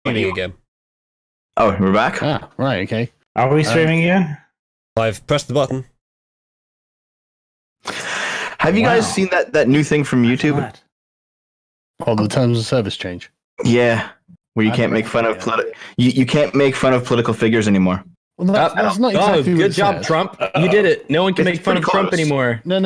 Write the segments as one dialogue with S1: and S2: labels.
S1: Streaming again.
S2: Oh, we're back?
S3: Ah, right, okay.
S4: Are we streaming again?
S1: I've pressed the button.
S2: Have you guys seen that new thing from YouTube?
S3: Oh, the terms of service change.
S2: Yeah, where you can't make fun of you can't make fun of political figures anymore.
S3: Well, that's not exactly what
S5: good
S3: it
S5: job,
S3: says.
S5: Trump. You did it. No one can
S2: It's
S5: make fun of
S2: pretty
S5: Trump
S2: close.
S5: anymore.
S3: No.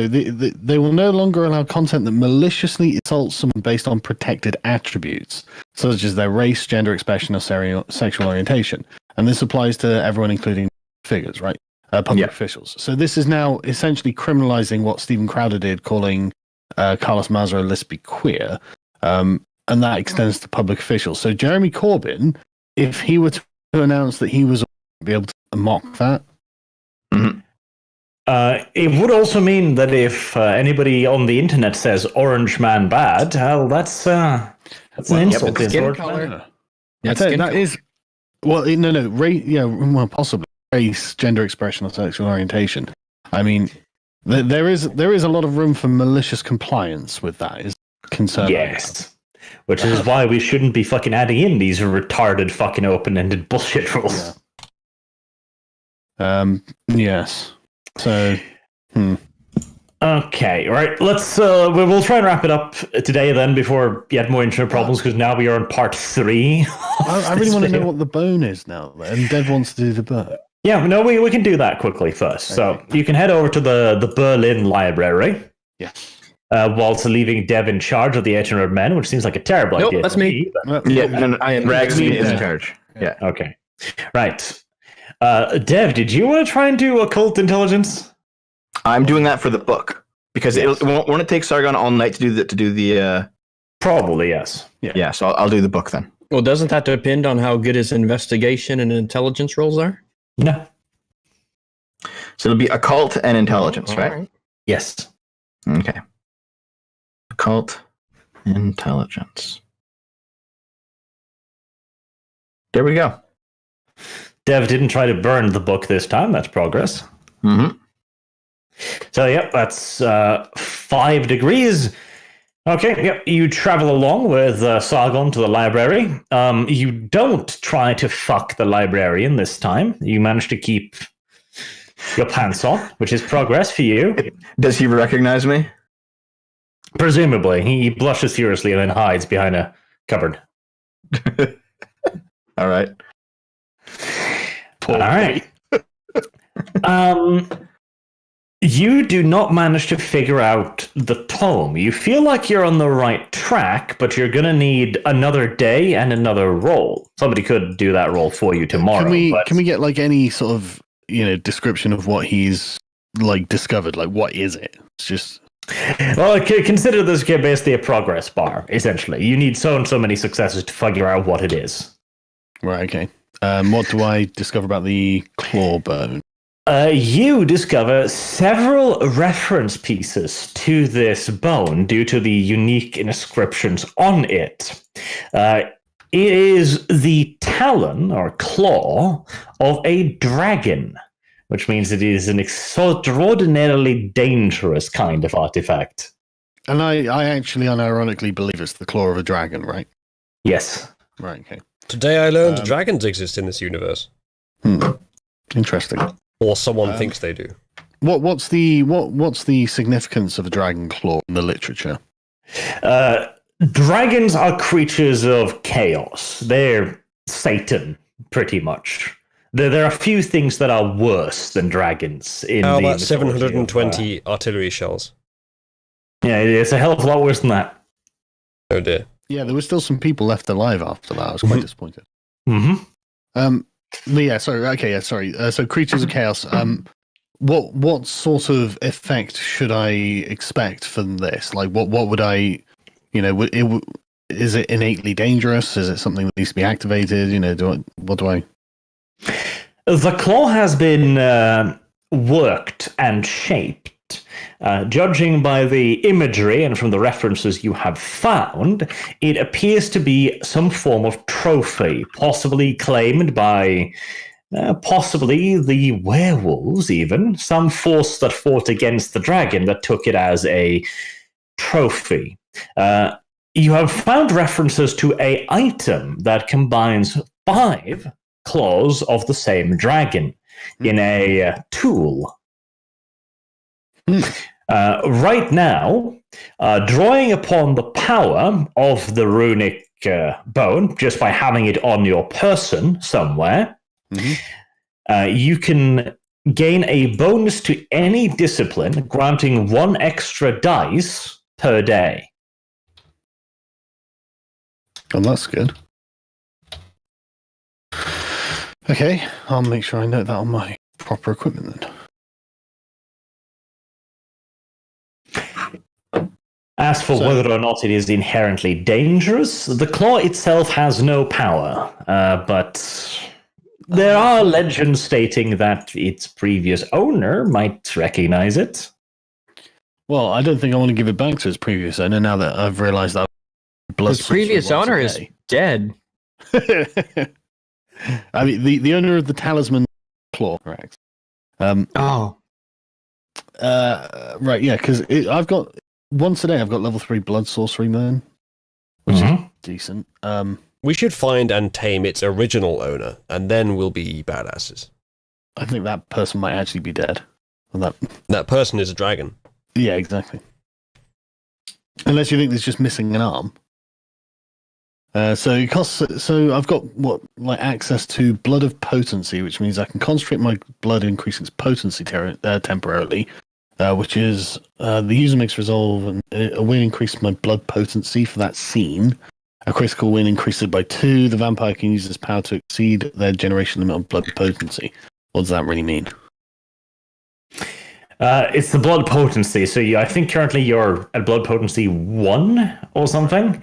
S3: They will no longer allow content that maliciously insults someone based on protected attributes, such as their race, gender expression, or sexual orientation. And this applies to everyone, including figures, right? Public officials. So this is now essentially criminalizing what Stephen Crowder did, calling Carlos Maza a lesbian queer. And that extends to public officials. So Jeremy Corbyn, if he were to announce that he was be able to mock that.
S2: Mm-hmm.
S4: It would also mean that if anybody on the internet says "Orange Man bad," well, that's an insult.
S5: but skin
S4: Orange
S5: color.
S4: Man.
S3: I tell you, that is possibly race, gender expression, or sexual orientation. I mean, there is a lot of room for malicious compliance with that. Is concerned.
S4: Yes. Which is why we shouldn't be fucking adding in these retarded fucking open-ended bullshit rules.
S3: Yeah. Yes. So.
S4: Okay, right. Let's. We'll try and wrap it up today then before yet more internet problems because now we are on part 3.
S3: I really want to know what the bone is now. And Dev wants to do the bone.
S4: Yeah, no, we can do that quickly first. So you can head over to the Berlin Library.
S3: Yes.
S4: Whilst leaving Dev in charge of the 800 men, which seems like a terrible idea.
S5: That's me.
S2: I am Rags is in charge. Yeah.
S4: Okay. Right. Dev, did you want to try and do occult intelligence?
S2: I'm doing that for the book because won't it take Sargon all night to do the
S4: Probably, yes.
S2: Yeah, so I'll do the book then.
S5: Well, doesn't that depend on how good his investigation and intelligence rolls are?
S4: No.
S2: So it'll be occult and intelligence,
S5: All
S2: right?
S4: Yes.
S2: Okay. Occult intelligence. There we go.
S4: Dev didn't try to burn the book this time. That's progress.
S2: Mm-hmm.
S4: So, yep, that's 5 degrees. Okay, yep, you travel along with Sargon to the library. You don't try to fuck the librarian this time. You manage to keep your pants on, which is progress for you.
S2: Does he recognize me?
S4: Presumably. He blushes furiously and then hides behind a cupboard.
S2: All right.
S4: All right. You do not manage to figure out the tome. You feel like you're on the right track, but you're going to need another day and another roll. Somebody could do that roll for you tomorrow.
S3: Can we get like any sort of description of what he's like discovered? Like, what is it? It's just.
S4: Well, consider this basically a progress bar. Essentially, you need so and so many successes to figure out what it is.
S3: Right. Okay. What do I discover about the claw bone?
S4: You discover several reference pieces to this bone due to the unique inscriptions on it. It is the talon or claw of a dragon, which means it is an extraordinarily dangerous kind of artifact.
S3: And I actually unironically believe it's the claw of a dragon, right?
S4: Yes.
S3: Right. Okay.
S1: Today I learned dragons exist in this universe.
S3: Interesting.
S1: Or someone thinks they do.
S3: What's the significance of a dragon claw in the literature?
S4: Dragons are creatures of chaos. They're Satan, pretty much. There are a few things that are worse than dragons.
S1: How about 720 artillery shells?
S4: Yeah, it's a hell of a lot worse than that.
S1: Oh dear.
S3: Yeah, there were still some people left alive after that. I was quite disappointed.
S4: Mm-hmm.
S3: But yeah, sorry. Okay, yeah, sorry. So creatures of chaos. What sort of effect should I expect from this? Like, what would I, is it innately dangerous? Is it something that needs to be activated? What do I?
S4: The claw has been worked and shaped. Judging by the imagery and from the references you have found, it appears to be some form of trophy, possibly claimed by possibly the werewolves even, some force that fought against the dragon that took it as a trophy. you have found references to a item that combines 5 claws of the same dragon in a tool. Right now, drawing upon the power of the runic bone, just by having it on your person somewhere, you can gain a bonus to any discipline, granting 1 extra dice per day.
S3: Oh, that's good. Okay, I'll make sure I note that on my proper equipment then.
S4: As for whether or not it is inherently dangerous, the claw itself has no power, but there are legends stating that its previous owner might recognize it.
S3: Well, I don't think I want to give it back to its previous owner now that I've realised that
S5: His previous owner is dead.
S3: I mean, the owner of the talisman claw, correct? Right, yeah, because I've got once a day. I've got level 3 blood sorcery man, which is decent.
S1: We should find and tame its original owner, and then we'll be badasses.
S3: I think that person might actually be dead. And
S1: that person is a dragon.
S3: Yeah, exactly. Unless you think there's just missing an arm. So it costs. So I've got access to blood of potency, which means I can concentrate my blood, increasing its potency temporarily, which is the user makes resolve, and a win increases my blood potency for that scene. A critical win increases it by 2. The vampire can use this power to exceed their generation limit of blood potency. What does that really mean?
S4: It's the blood potency. So I think currently you're at blood potency 1 or something.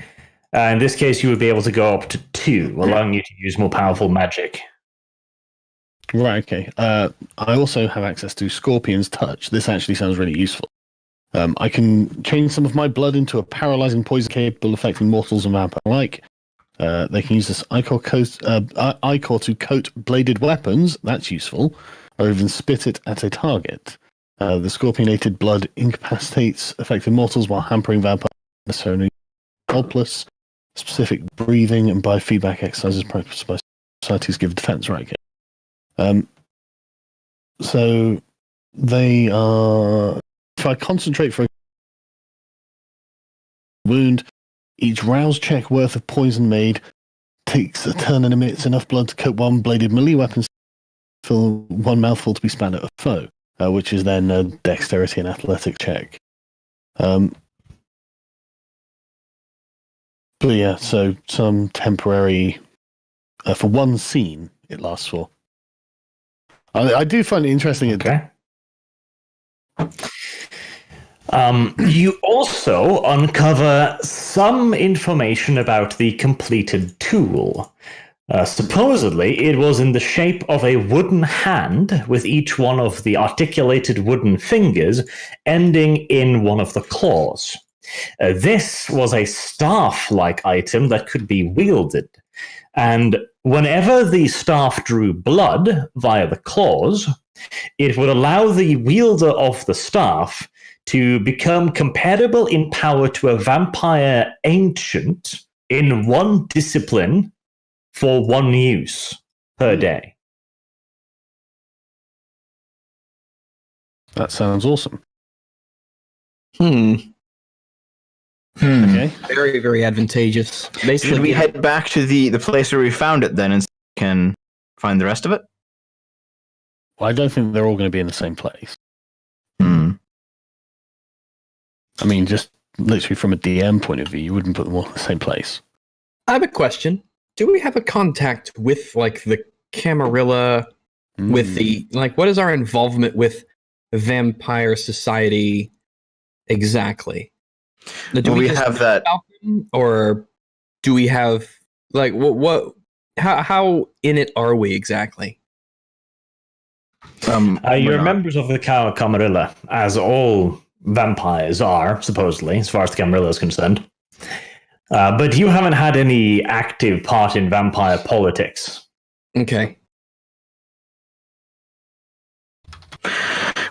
S4: In this case, you would be able to go up to 2, allowing you to use more powerful magic.
S3: Right, okay. I also have access to Scorpion's Touch. This actually sounds really useful. I can change some of my blood into a paralyzing poison capable of affecting mortals and vampire alike. They can use this ichor to coat bladed weapons. That's useful. Or even spit it at a target. The scorpionated blood incapacitates affected mortals while hampering vampires necessarily helpless. Specific breathing and biofeedback exercises practiced by societies give defense. Right, okay. So they are. If I concentrate for a wound, each rouse check worth of poison made takes a turn and emits enough blood to coat 1 bladed melee weapon, fill 1 mouthful to be spat at a foe, which is then a dexterity and athletic check. But yeah, so some temporary for 1 scene it lasts for. I do find it interesting.
S4: Okay. You also uncover some information about the completed tool. Supposedly, it was in the shape of a wooden hand with each one of the articulated wooden fingers ending in one of the claws. This was a staff-like item that could be wielded, and whenever the staff drew blood via the claws, it would allow the wielder of the staff to become comparable in power to a vampire ancient in 1 discipline for 1 use per day.
S3: That sounds awesome.
S2: Okay.
S5: Very, very advantageous. Basically,
S2: Should we head back to the place where we found it then and can find the rest of it?
S3: Well, I don't think they're all going to be in the same place. I mean, just literally from a DM point of view, you wouldn't put them all in the same place.
S5: I have a question. Do we have a contact with, the Camarilla, with the, what is our involvement with Vampire Society exactly? Do
S2: we
S5: just
S2: have that,
S5: or do we have, how in it are we exactly?
S4: You're members of the Camarilla, as all vampires are, supposedly, as far as the Camarilla is concerned. But you haven't had any active part in vampire politics.
S5: Okay.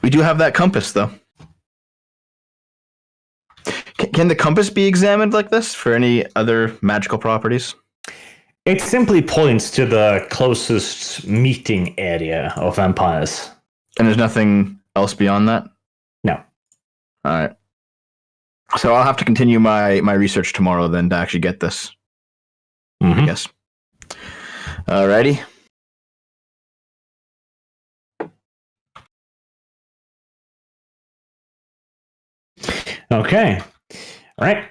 S2: We do have that compass, though. can the compass be examined like this for any other magical properties?
S4: It simply points to the closest meeting area of vampires.
S2: And there's nothing else beyond that?
S4: No.
S2: All right. So I'll have to continue my research tomorrow then to actually get this, I guess. Alrighty.
S4: Okay. All right.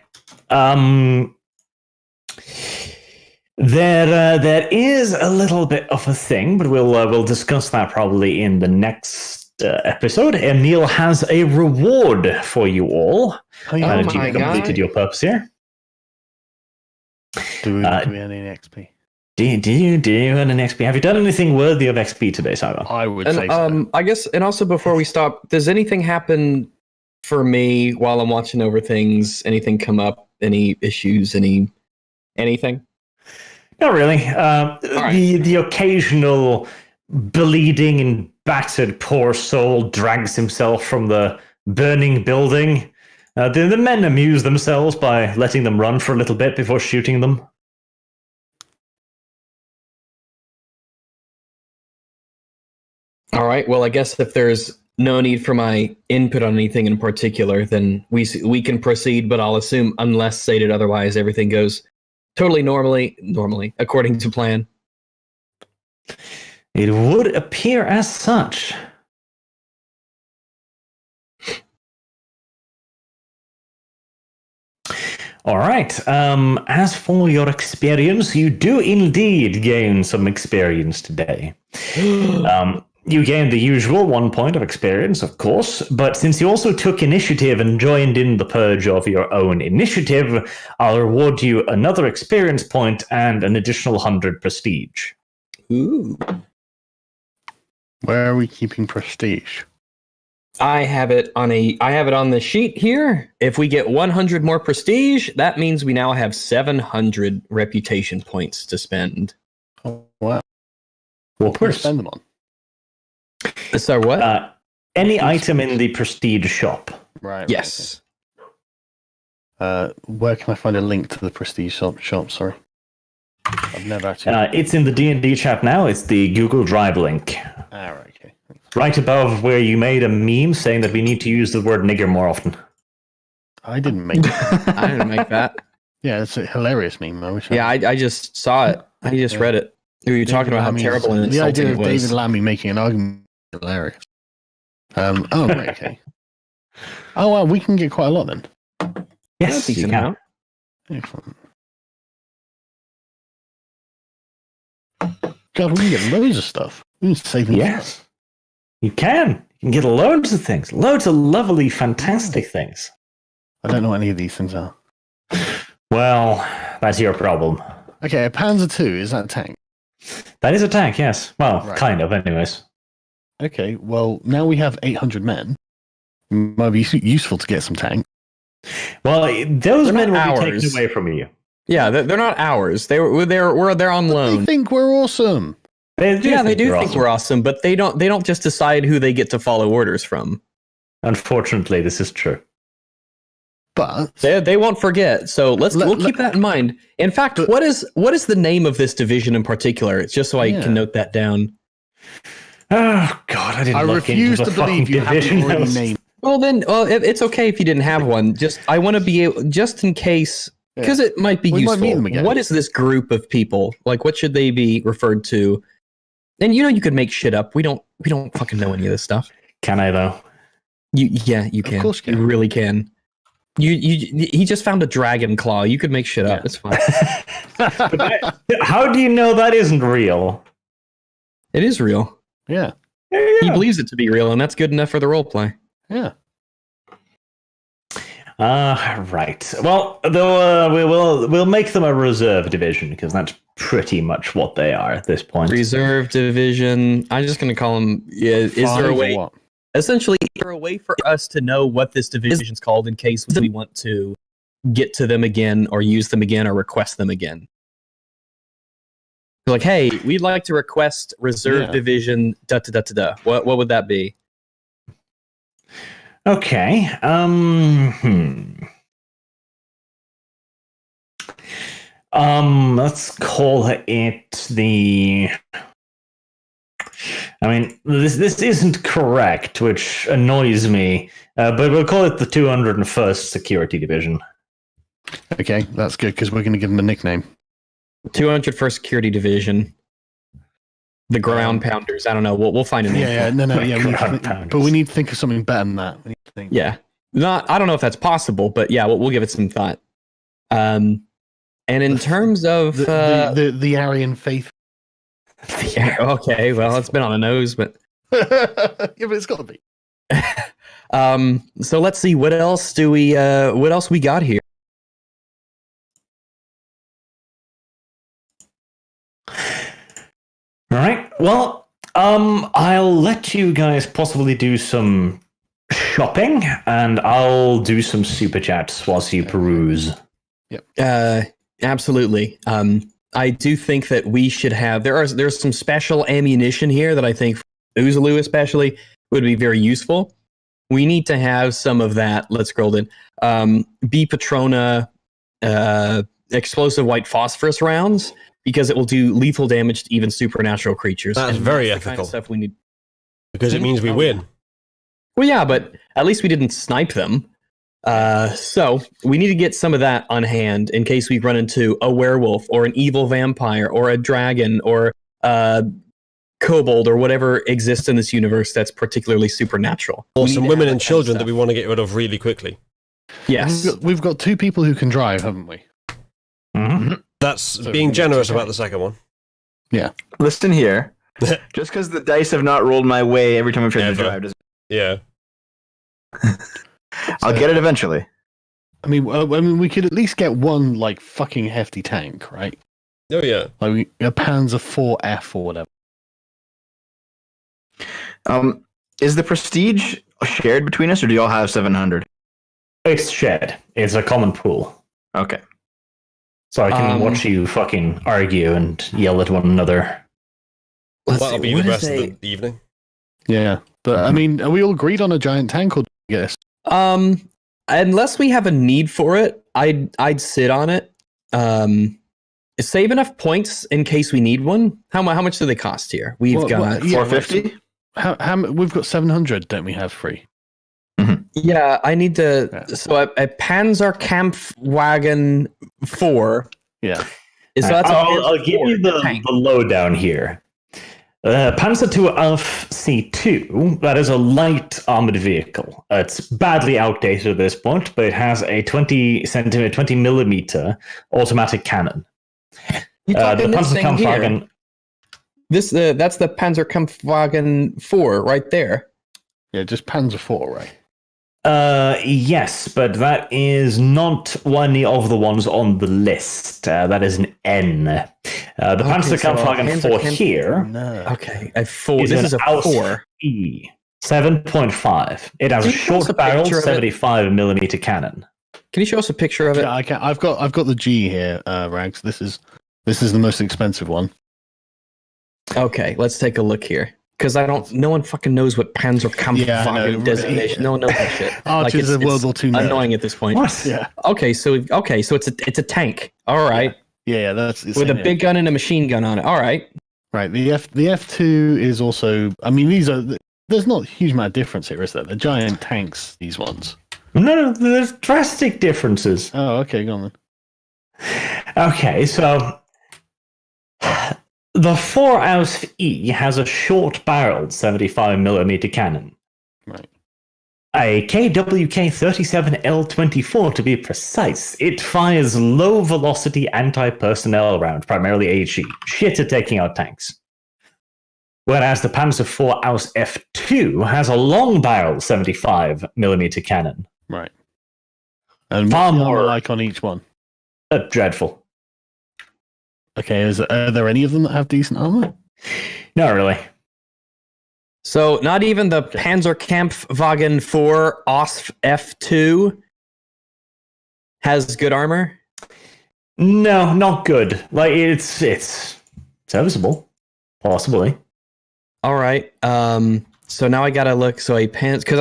S4: There is a little bit of a thing, but we'll discuss that probably in the next episode. And Neil has a reward for you all.
S3: Oh, yeah.
S4: If you completed your purpose here.
S3: Do we have any XP?
S4: Do you earn an XP? Have you done anything worthy of XP today, Simon?
S3: I would
S5: And
S3: say so.
S5: I guess, and also before we stop, does anything happen for me while I'm watching over things? Anything come up? Any issues? Anything?
S4: Not really.
S5: right.
S4: The occasional bleeding and battered poor soul drags himself from the burning building. The men amuse themselves by letting them run for a little bit before shooting them.
S5: All right. Well, I guess if there's no need for my input on anything in particular, then we can proceed. But I'll assume, unless stated otherwise, everything goes totally normally according to plan.
S4: It would appear as such. All right. As for your experience, you do indeed gain some experience today. You gained the usual 1 point of experience, of course, but since you also took initiative and joined in the purge of your own initiative, I'll reward you another experience point and an additional 100 prestige.
S5: Ooh.
S3: Where are we keeping prestige?
S5: I have it on the sheet here. If we get 100 more prestige, that means we now have 700 reputation points to spend.
S3: Oh, wow.
S4: What
S3: What do we spend them on?
S5: So what?
S4: Any item in the prestige shop.
S3: Right.
S5: Yes.
S3: Where can I find a link to the prestige shop? Sorry. I've never actually...
S4: It's in the D&D chat now. It's the Google Drive link.
S3: right, okay.
S4: Right above where you made a meme saying that we need to use the word nigger more often.
S3: I didn't make it.
S5: I didn't make that.
S3: Yeah, it's a hilarious meme. I wish
S5: Yeah, I just saw it. I just read it. We were talking about how terrible and
S3: the
S5: insulting
S3: idea
S5: it
S3: of
S5: was.
S3: David Lammy making an argument is hilarious. Right, okay. Oh, well, we can get quite a lot then.
S4: Yes, you
S5: Decent
S4: can.
S5: amount.
S3: Excellent. God, we can get loads of stuff. We can save things.
S4: Yes, you can. You can get loads of things. Loads of lovely, fantastic things.
S3: I don't know what any of these things are.
S4: Well, that's your problem.
S3: Okay, a Panzer II, is that a tank?
S4: That is a tank, yes. Well,
S3: Right.
S4: kind of, anyways.
S3: Okay, well, now we have 800 men. It might be useful to get some tank.
S4: Well, those
S5: They're
S4: men will
S5: not
S4: be
S5: ours.
S4: taken away from you.
S5: Yeah, they're not ours. They're on
S3: They
S5: loan.
S3: think we're awesome.
S4: They do
S5: Yeah, they do
S4: you're
S5: think
S4: awesome.
S5: we're awesome, but they don't just decide who they get to follow orders from.
S4: Unfortunately, this is true.
S3: But
S5: They won't forget. So we'll keep that in mind. In fact,
S3: But-
S5: what is the name of this division in particular? It's just so I
S3: Yeah.
S5: can note that down.
S4: Oh, God, I didn't
S3: I
S4: look
S3: refuse
S4: into the
S3: to believe
S4: fucking
S3: you haven't
S4: division.
S3: already named.
S5: Well, it's okay if you didn't have one. I want to be able, just in case, because it might be
S3: We might meet
S5: useful.
S3: them again.
S5: What is this group of people? Like, what should they be referred to? And you could make shit up. We don't fucking know any of this stuff.
S4: Can I, though?
S5: You
S3: Of
S5: can.
S3: course you
S5: You
S3: can.
S5: really can. He just found a dragon claw. You could make shit up.
S3: Yeah.
S5: It's fine.
S4: How do you know that isn't real?
S5: It is real.
S3: Yeah,
S5: He believes it to be real, and that's good enough for the role play.
S3: yeah.
S4: Right. Well, though, we'll make them a reserve division because that's pretty much what they are at this point.
S5: Reserve division. I'm just going to call them. Yeah, is there
S3: Five
S5: a
S3: or
S5: way?
S3: what?
S5: Essentially, is there a way for us to know what this division's called in case we want to get to them again, or use them again, or request them again? Like, hey, we'd like to request reserve
S3: Yeah.
S5: division. Da da da da da. What would that be?
S4: Okay. Let's call it the. I mean, this isn't correct, which annoys me. But we'll call it the 201st Security Division.
S3: Okay, that's good because we're going to give them a nickname.
S5: 201st Security Division. The Ground Pounders. I don't know. We'll find a name.
S3: Yeah, no, yeah.
S4: Ground Pounders.
S3: But we need to think of something better than that. We need to think.
S5: Yeah. I don't know if that's possible, but yeah, we'll give it some thought. And in terms of
S3: the Aryan faith.
S5: yeah, okay, well, it's been on the nose, but
S3: Yeah, but it's got to be.
S5: so let's see what else we got here.
S4: All right. Well, I'll let you guys possibly do some shopping, and I'll do some super chats whilst you peruse.
S5: Absolutely. I do think that we should have there's some special ammunition here that I think for Uzulu especially would be very useful. We need to have some of that. Let's scroll in. B Patrona explosive white phosphorus rounds because it will do lethal damage to even supernatural creatures.
S1: That's
S5: And
S1: very
S5: the kind of
S1: ethical.
S5: stuff we need.
S1: Because it means we win.
S5: Well, yeah, but at least we didn't snipe them. So we need to get some of that on hand in case we run into a werewolf or an evil vampire or a dragon or a kobold or whatever exists in this universe that's particularly supernatural.
S1: Or
S5: We need
S1: some
S5: to
S1: women
S5: have
S1: and
S5: that kind of
S1: children that
S5: stuff.
S1: we want to get rid of really quickly.
S5: Yes.
S3: We've got 2 people who can drive, haven't we?
S4: Mm-hmm.
S1: That's
S3: So
S1: being
S3: we
S1: generous
S3: need to
S1: about the second one.
S2: Listen here. Just because the dice have not rolled my way every time I've tried to
S1: Ever.
S2: drive, doesn't
S1: Yeah.
S2: I'll get it eventually.
S3: I mean, we could at least get one like fucking hefty tank, right?
S1: Oh, yeah.
S3: Like a Panzer 4F or whatever.
S2: Is the prestige shared between us, or do you all have 700?
S4: It's shared. It's a common pool.
S2: Okay.
S4: So I can watch you fucking argue and yell at one another.
S5: Let's
S1: That'll
S5: see,
S1: be
S5: what
S1: the
S5: is
S1: rest
S5: a-
S1: of the evening.
S3: Yeah, but I mean, are we all agreed on a giant tank, or do we get
S5: Unless we have a need for it, I'd sit on it. Save enough points in case we need one. How much do they cost here? We've
S3: Well,
S5: got
S3: well, yeah,
S2: 450?
S3: how we've got 700, don't we have free?
S5: yeah. I need to.
S3: Yeah.
S5: So a Panzer Kampfwagen 4.
S3: Yeah.
S5: So that's a
S4: I'll
S5: Panzer
S4: give you
S5: 4
S4: the
S5: tank.
S4: lowdown here. Panzer II Alf C2, that is a light armored vehicle. It's badly outdated at this point, but it has a 20 millimeter automatic cannon.
S5: You
S4: The
S5: talking this
S4: Panzer
S5: thing here?
S4: Kampfwagen,
S5: That's the Panzer Kampfwagen 4 right there.
S3: Yeah, just Panzer 4, right?
S4: yes, but that is not one of the ones on the list. That is an N. The Panzer
S5: so
S4: Kampfwagen
S5: Panzer
S4: 4
S5: Kampf-
S4: here
S3: No.
S5: Okay, a 4.
S4: is
S5: This
S4: an
S5: is a
S4: Aus
S5: 4.
S4: E 7.5. It has a
S5: Can you show us
S4: short
S5: a
S4: barrel
S5: picture of it?
S4: 75 millimeter cannon.
S5: Can you show us a picture of it?
S3: Yeah, I can. I've got the G here, Rags. This is the most expensive one.
S5: Okay, let's take a look here. Because no one fucking knows what Panzer Kampfwagen
S3: Yeah, I know.
S5: designation. No one knows that shit.
S3: Archer's a World War II nerd.
S5: annoying at this point.
S4: What?
S3: Yeah,
S5: Okay, so it's a tank. All right,
S3: yeah, that's it's
S5: with a
S3: in
S5: big gun and a machine gun on it. All right.
S3: right. The F2 is also. I mean, these are. There's not a huge amount of difference here, is there? They're giant tanks. These ones.
S4: No, there's drastic differences.
S3: Oh, okay, go on then.
S4: Okay, so the 4 Aus E has a short barreled 75 millimeter cannon.
S3: Right.
S4: A KWK 37L24 to be precise. It fires low velocity anti personnel round, primarily HE. Shit at taking out tanks. Whereas the Panzer IV Aus F2 has a long barreled 75 millimeter cannon.
S3: Right. And
S4: Far
S3: what's the armor
S4: more-
S3: like on each one.
S4: Dreadful.
S3: Okay, are there any of them that have decent armor?
S4: Not really.
S5: So not even the Panzer Kampfwagen 4 OSF F2 has good armor.
S4: No, not good. Like it's serviceable, possibly.
S5: All right. So now I gotta look. So because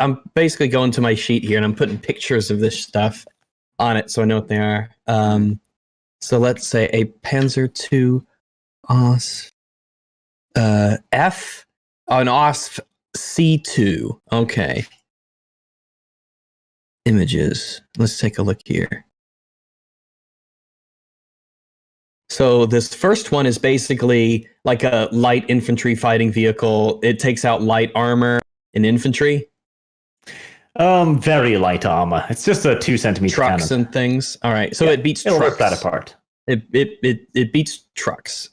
S5: I'm basically going to my sheet here and I'm putting pictures of this stuff on it so I know what they are. So let's say a Panzer II OS F, an OS C2. Okay. Images. Let's take a look here. So this first one is basically like a light infantry fighting vehicle. It takes out light armor and infantry.
S4: Very light armor. It's just a 2 centimeter
S5: Trucks
S4: cannon.
S5: and things. All right. So it beats
S4: It'll
S5: trucks.
S4: rip that apart.
S5: It beats trucks.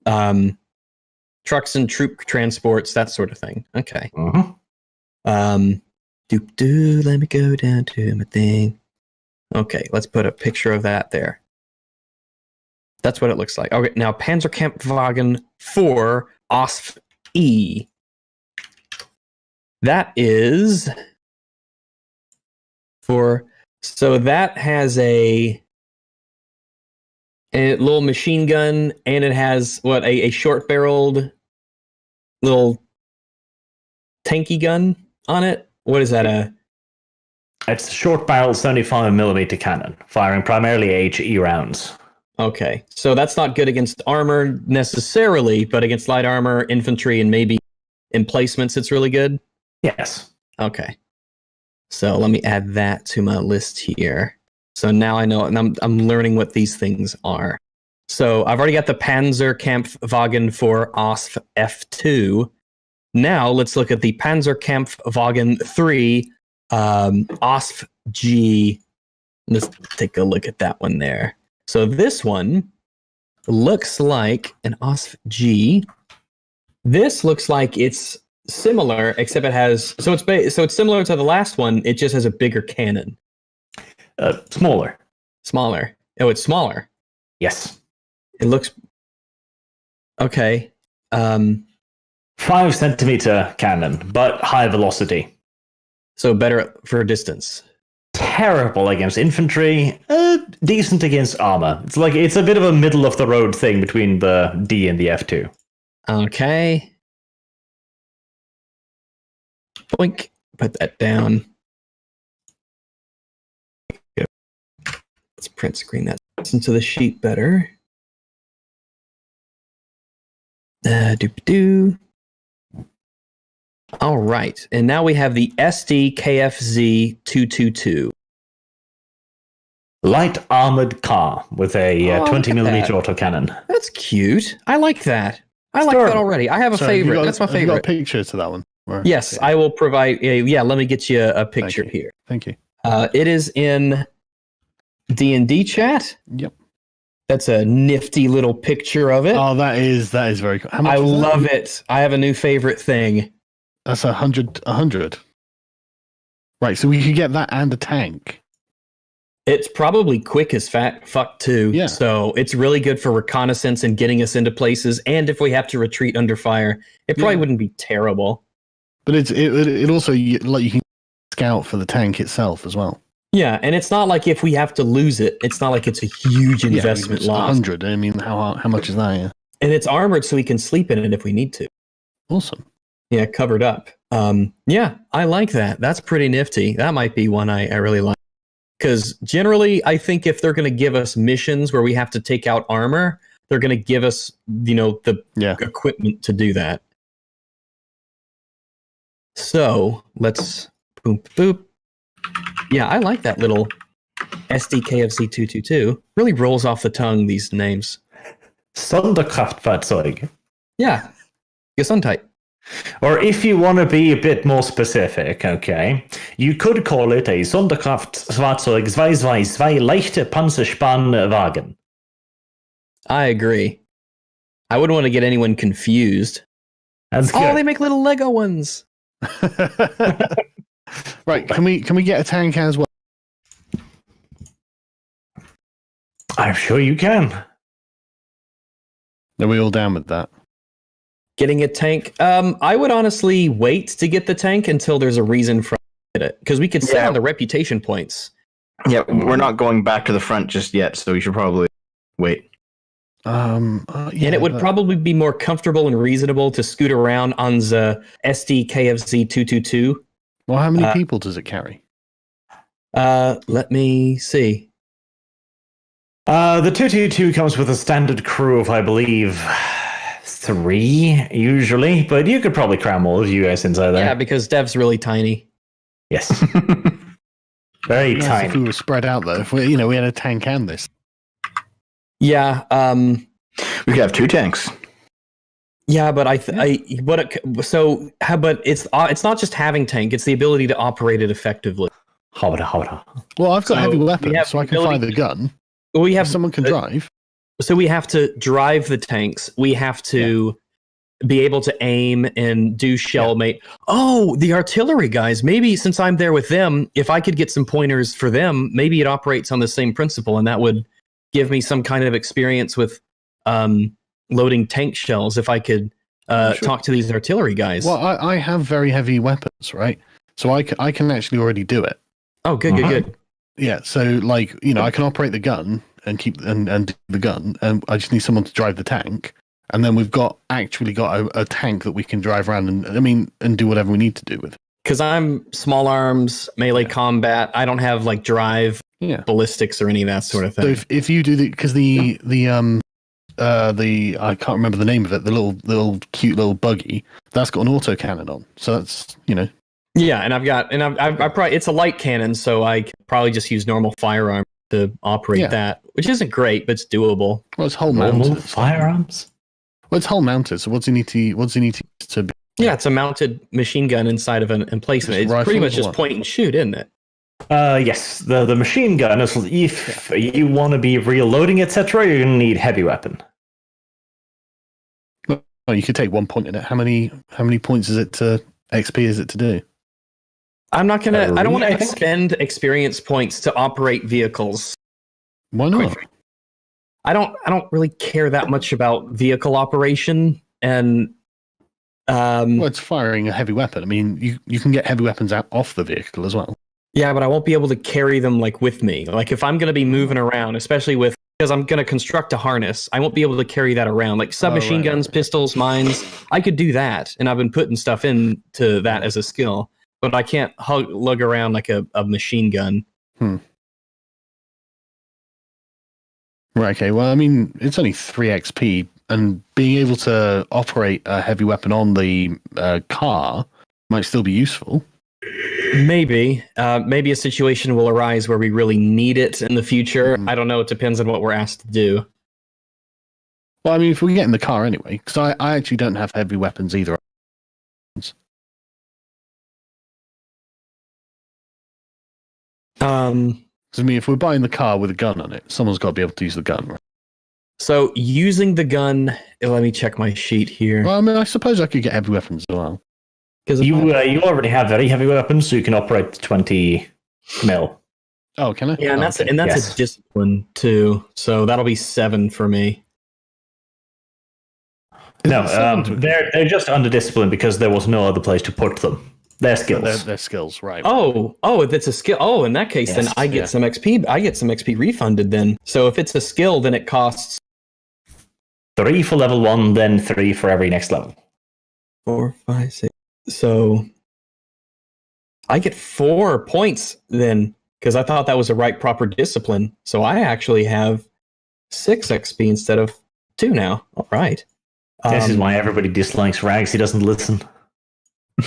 S5: Trucks and troop transports, that sort of thing. Okay.
S4: Mm-hmm.
S5: Let me go down to my thing. Okay, let's put a picture of that there. That's what it looks like. Okay, now Panzerkampfwagen 4 OSF E. That is for, so that has a little machine gun, and it has what, a short barreled little tanky gun on it. What is that?
S4: It's a short barrel 75mm cannon, firing primarily HE rounds.
S5: Okay, so that's not good against armor necessarily, but against light armor, infantry, and maybe emplacements, it's really good.
S4: Yes.
S5: Okay, so let me add that to my list here. So now I know, and I'm learning what these things are. So I've already got the Panzerkampfwagen for OSF F2. Now let's look at the Panzerkampfwagen 3 OSF G. Let's take a look at that one there. So this one looks like an OSF G. This looks like it's similar, except it has, so it's similar to the last one. It just has a bigger cannon.
S4: Smaller.
S5: Smaller. Oh, it's smaller.
S4: Yes.
S5: It looks okay.
S4: 5 centimeter cannon, but high velocity.
S5: So better for distance.
S4: Terrible against infantry, decent against armor. It's a bit of a middle of the road thing between the D and the F2.
S5: Okay. Boink. Put that down. Let's print screen that into the sheet better. Doop-doo. All right, and now we have the SD KFZ 222.
S4: Light armored car with a 20mm autocannon.
S5: That's cute. I like that. I like
S4: Sure.
S5: that already. I have a favorite. That's my
S3: Have you got a
S5: favorite.
S3: picture to that one? Or-
S5: Yes,
S3: okay.
S5: I will provide. Yeah, let me get you a picture
S3: you.
S5: here.
S3: Thank you.
S5: It is in D&D chat.
S3: Yep.
S5: That's a nifty little picture of it.
S3: Oh, that is very cool. How much
S5: I
S3: is that?
S5: love it. I have a new favorite thing.
S3: That's 100. Right, so we could get that and a tank.
S5: It's probably quick as fuck too.
S3: Yeah.
S5: So it's really good for reconnaissance and getting us into places. And if we have to retreat under fire, it probably
S3: Yeah.
S5: wouldn't be terrible.
S3: But it also like you can scout for the tank itself as well.
S5: Yeah, and it's not like if we have to lose it, it's not like it's a huge investment
S3: it's
S5: loss.
S3: 100. I mean, how much is that? Yeah.
S5: And it's armored so we can sleep in it if we need to.
S3: Awesome.
S5: Yeah, covered up. Yeah, I like that. That's pretty nifty. That might be one I really like. Because generally, I think if they're going to give us missions where we have to take out armor, they're going to give us, the equipment to do that. So let's boop boop. Yeah, I like that little SDKFC 222. Really rolls off the tongue, these names.
S4: Sonderkraftfahrzeug.
S5: Yeah, Gesundheit.
S4: Or if you want to be a bit more specific, okay, you could call it a Sonderkraftfahrzeug 222 leichte Panzerspannwagen.
S5: I agree. I wouldn't want to get anyone confused.
S4: That's good.
S5: Oh, they make little Lego ones.
S3: Right, can we get a tank as well?
S4: I'm sure you can.
S3: Are we all down with that?
S5: Getting a tank. I would honestly wait to get the tank until there's a reason for it, because we could sit
S2: Yeah.
S5: on the reputation points.
S2: Yeah, we're not going back to the front just yet, so we should probably wait.
S3: Yeah,
S5: And it would
S3: but-
S5: probably be more comfortable and reasonable to scoot around on the SDKFZ 222.
S3: Well, how many people does it carry?
S5: Let me see.
S4: The 222 comes with a standard crew of, I believe, 3 usually, but you could probably cram all of you guys inside there.
S5: Yeah, because Dev's really tiny.
S4: Yes. Very
S3: Nice
S4: tiny.
S3: if we were spread out though. If we had a tank and this.
S5: Yeah,
S2: We could have 2 tanks.
S5: yeah, but but it's not just having tank; it's the ability to operate it effectively.
S4: Howda.
S3: Well, I've got
S5: So
S3: heavy
S5: we
S3: weapons,
S5: have
S3: so I
S5: the
S3: can fire
S5: ability-
S3: the gun.
S5: We
S3: If
S5: have
S3: someone can drive.
S5: So we have to drive the tanks. We have to be able to aim and do shell mate. Oh, the artillery guys. Maybe since I'm there with them, if I could get some pointers for them, maybe it operates on the same principle, and that would give me some kind of experience with loading tank shells. If I could
S3: Sure.
S5: talk to these artillery guys.
S3: Well, I have very heavy weapons, right? So I can actually already do it.
S5: Oh, good, good.
S3: Yeah. So like I can operate the gun and keep and do the gun, and I just need someone to drive the tank. And then we've actually got a tank that we can drive around and do whatever we need to do with.
S5: Because I'm small arms, melee combat. I don't have like drive,
S3: Yeah.
S5: ballistics, or any of that sort of
S3: So
S5: thing.
S3: if you do because the I can't remember the name of it, the little cute little buggy that's got an autocannon on. So that's
S5: Yeah, and I probably it's a light cannon, so I could probably just use normal firearm to operate
S3: Yeah.
S5: that, which isn't great, but it's doable.
S3: well, it's hull
S4: Normal
S3: mounted.
S4: firearms?
S3: Well, it's hull mounted. So what's he need to be?
S5: Yeah, it's a mounted machine gun inside of an emplacement.
S3: Just
S5: It's pretty
S3: rifle
S5: much
S3: or
S5: just
S3: what?
S5: point and shoot, isn't it?
S4: Yes. The machine gun is if you want to be reloading, etc., you're gonna need heavy weapon.
S3: Oh, you could take 1 point in it. How many points is it to XP? Is it to do?
S5: I'm not gonna. I don't want to
S4: I think-
S5: expend experience points to operate vehicles.
S3: Why not?
S5: I don't really care that much about vehicle operation, and
S3: Well, it's firing a heavy weapon. I mean, you can get heavy weapons out off the vehicle as well.
S5: yeah, but I won't be able to carry them like with me. Like if I'm going to be moving around, especially because I'm going to construct a harness, I won't be able to carry that around. Like submachine
S3: right,
S5: guns,
S3: right. pistols,
S5: pistols, mines, I could do that, and I've been putting stuff into that as a skill. But I can't lug around like a machine gun.
S3: Right. Okay. Well, I mean, it's only 3 XP, and being able to operate a heavy weapon on the car might still be useful.
S5: Maybe a situation will arise where we really need it in the future.
S3: Mhm.
S5: I don't know. It depends on what we're asked to do.
S3: Well, I mean, if we get in the car anyway, because I actually don't have heavy weapons either. Because I mean, if we're buying the car with a gun on it, someone's got to be able to use the gun, right?
S5: So using the gun, let me check my sheet here.
S3: Well, I mean, I suppose I could get heavy weapons as well.
S5: Because
S4: You already have very heavy weapons, so you can operate 20 mil.
S3: Oh, can I?
S5: yeah, and
S3: Oh,
S5: that's
S3: okay.
S5: a discipline too. So that'll be 7 for me.
S3: Is
S4: No,
S3: it 7 to-
S4: they're just under discipline because there was no other place to put them. They're skills.
S3: They're skills, right?
S5: Oh, if it's a skill. Oh, in that case, then
S4: Yes,
S5: I get
S3: yeah.
S5: some XP. I get some XP refunded then. So if it's a skill, then it costs
S4: 3 for level 1, then 3 for every next level.
S5: 4, 5, 6. So I get 4 points then, because I thought that was the right proper discipline. So I actually have 6 XP instead of 2 now. All right.
S4: This is why everybody dislikes Rags. He doesn't listen.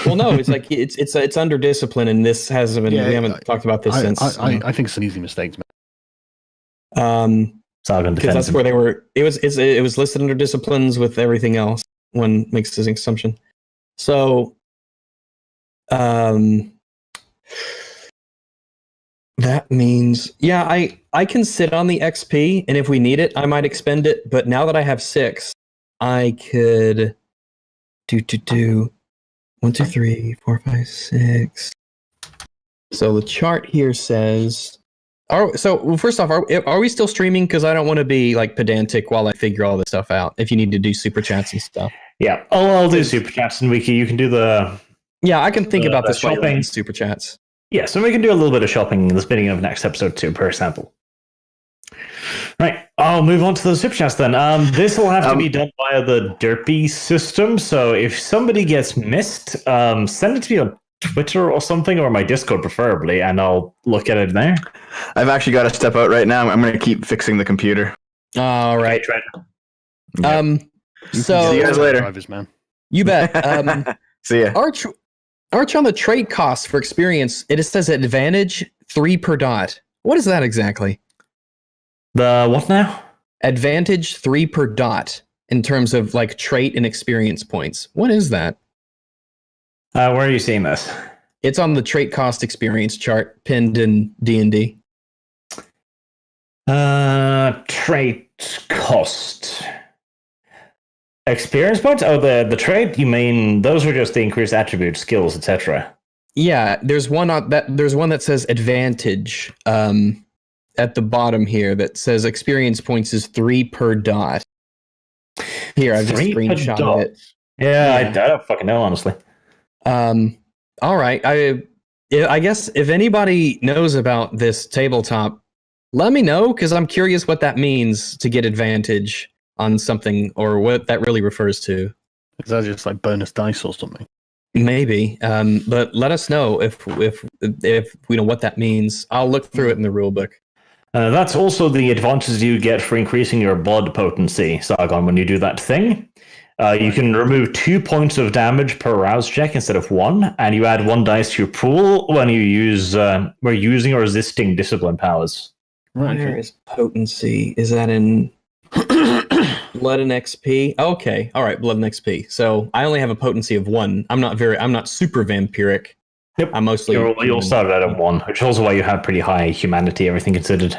S5: Well, no, it's like it's under discipline, and this hasn't been.
S3: Yeah,
S5: we haven't talked about this since.
S3: I think it's an easy mistake to make.
S4: Sargon
S5: Because
S4: defends
S5: that's
S4: him.
S5: where they were. It was listed under disciplines with everything else. One makes this assumption. So, that means I can sit on the XP, and if we need it, I might expend it. But now that I have 6, I could do 1, 2, 3, 4, 5, 6. So the chart here says. First off, are we still streaming? Because I don't want to be like pedantic while I figure all this stuff out. If you need to do super chats and stuff,
S4: Yeah, I'll do super chats, and you can do the.
S5: yeah, I can think about this while
S4: shopping.
S5: you're doing super chats.
S4: Yeah, so we can do a little bit of shopping in the beginning of next episode too, per example. Right, I'll move on to the super chats then. This will have to be done via the Derpy system. So if somebody gets missed, send it to me on Twitter or something, or my Discord preferably, and I'll look at it there.
S2: I've actually got to step out right now. I'm going to keep fixing the computer.
S5: All right.
S4: Trent.
S5: So
S2: See you guys later.
S3: Drivers, man.
S5: you bet.
S2: See ya.
S5: Arch on the trait cost for experience, it says advantage 3 per dot. What is that exactly?
S4: The what now?
S5: Advantage 3 per dot in terms of like trait and experience points. What is that?
S4: Where are you seeing this?
S5: It's on the trait cost experience chart pinned in D&D.
S4: Trait cost. Experience points? Oh, the trait? You mean those are just the increased attributes, skills, etc.
S5: Yeah, there's one that says advantage at the bottom here that says experience points is 3 per dot. Here, I've just
S4: 3 per
S5: screenshotted
S4: dot.
S5: it.
S4: Yeah,
S5: Yeah.
S4: I don't fucking know, honestly.
S5: All right. I guess if anybody knows about this tabletop, let me know because I'm curious what that means to get advantage on something or what that really refers to.
S3: Is that just like bonus dice or something?
S5: Maybe, but let us know if we know what that means. I'll look through it in the rule book.
S4: That's also the advantage you get for increasing your blood potency, Sargon, when you do that thing. You can remove 2 points of damage per rouse check instead of 1, and you add 1 dice to your pool when you use we're using or resisting discipline powers.
S3: Right.
S5: Where is potency? Is that in blood and XP? Okay, all right, blood and XP. So I only have a potency of 1. I'm not super vampiric.
S4: Yep.
S5: I'm mostly.
S4: You'll start out at 1, which is also why you have pretty high humanity, everything considered.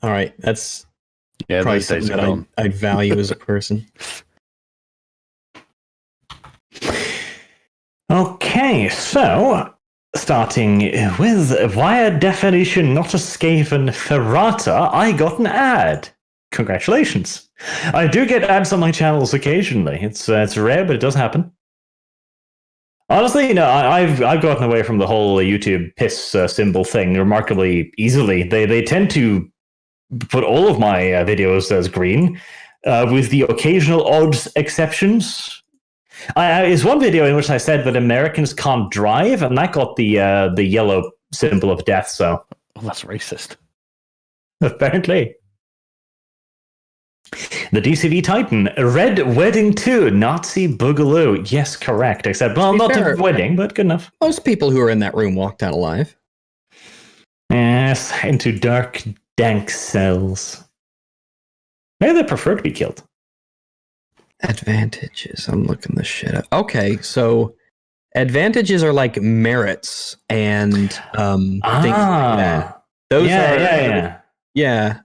S5: All right, that's
S3: Yeah,
S5: probably
S3: those days
S5: something
S3: are
S5: that
S3: gone.
S5: I'd value as a person.
S4: Okay, so starting with via definition not a Skaven Ferrata, I got an ad. Congratulations. I do get ads on my channels occasionally. It's rare, but it does happen. Honestly, I've gotten away from the whole YouTube piss symbol thing remarkably easily. They tend to put all of my videos as green, with the occasional odd exceptions. Is one video in which I said that Americans can't drive, and that got the yellow symbol of death. So
S3: Oh, that's racist.
S4: apparently. The DCV Titan, Red Wedding 2, Nazi Boogaloo. Yes, correct. Except, well,
S5: To be
S4: not
S5: fair,
S4: a wedding, but good enough.
S5: Most people who were in that room walked out alive.
S4: Yes, into dark, dank cells. Maybe they prefer to be killed.
S5: Advantages. I'm looking this shit up. Okay, so advantages are like merits and things like that. Those are
S4: yeah.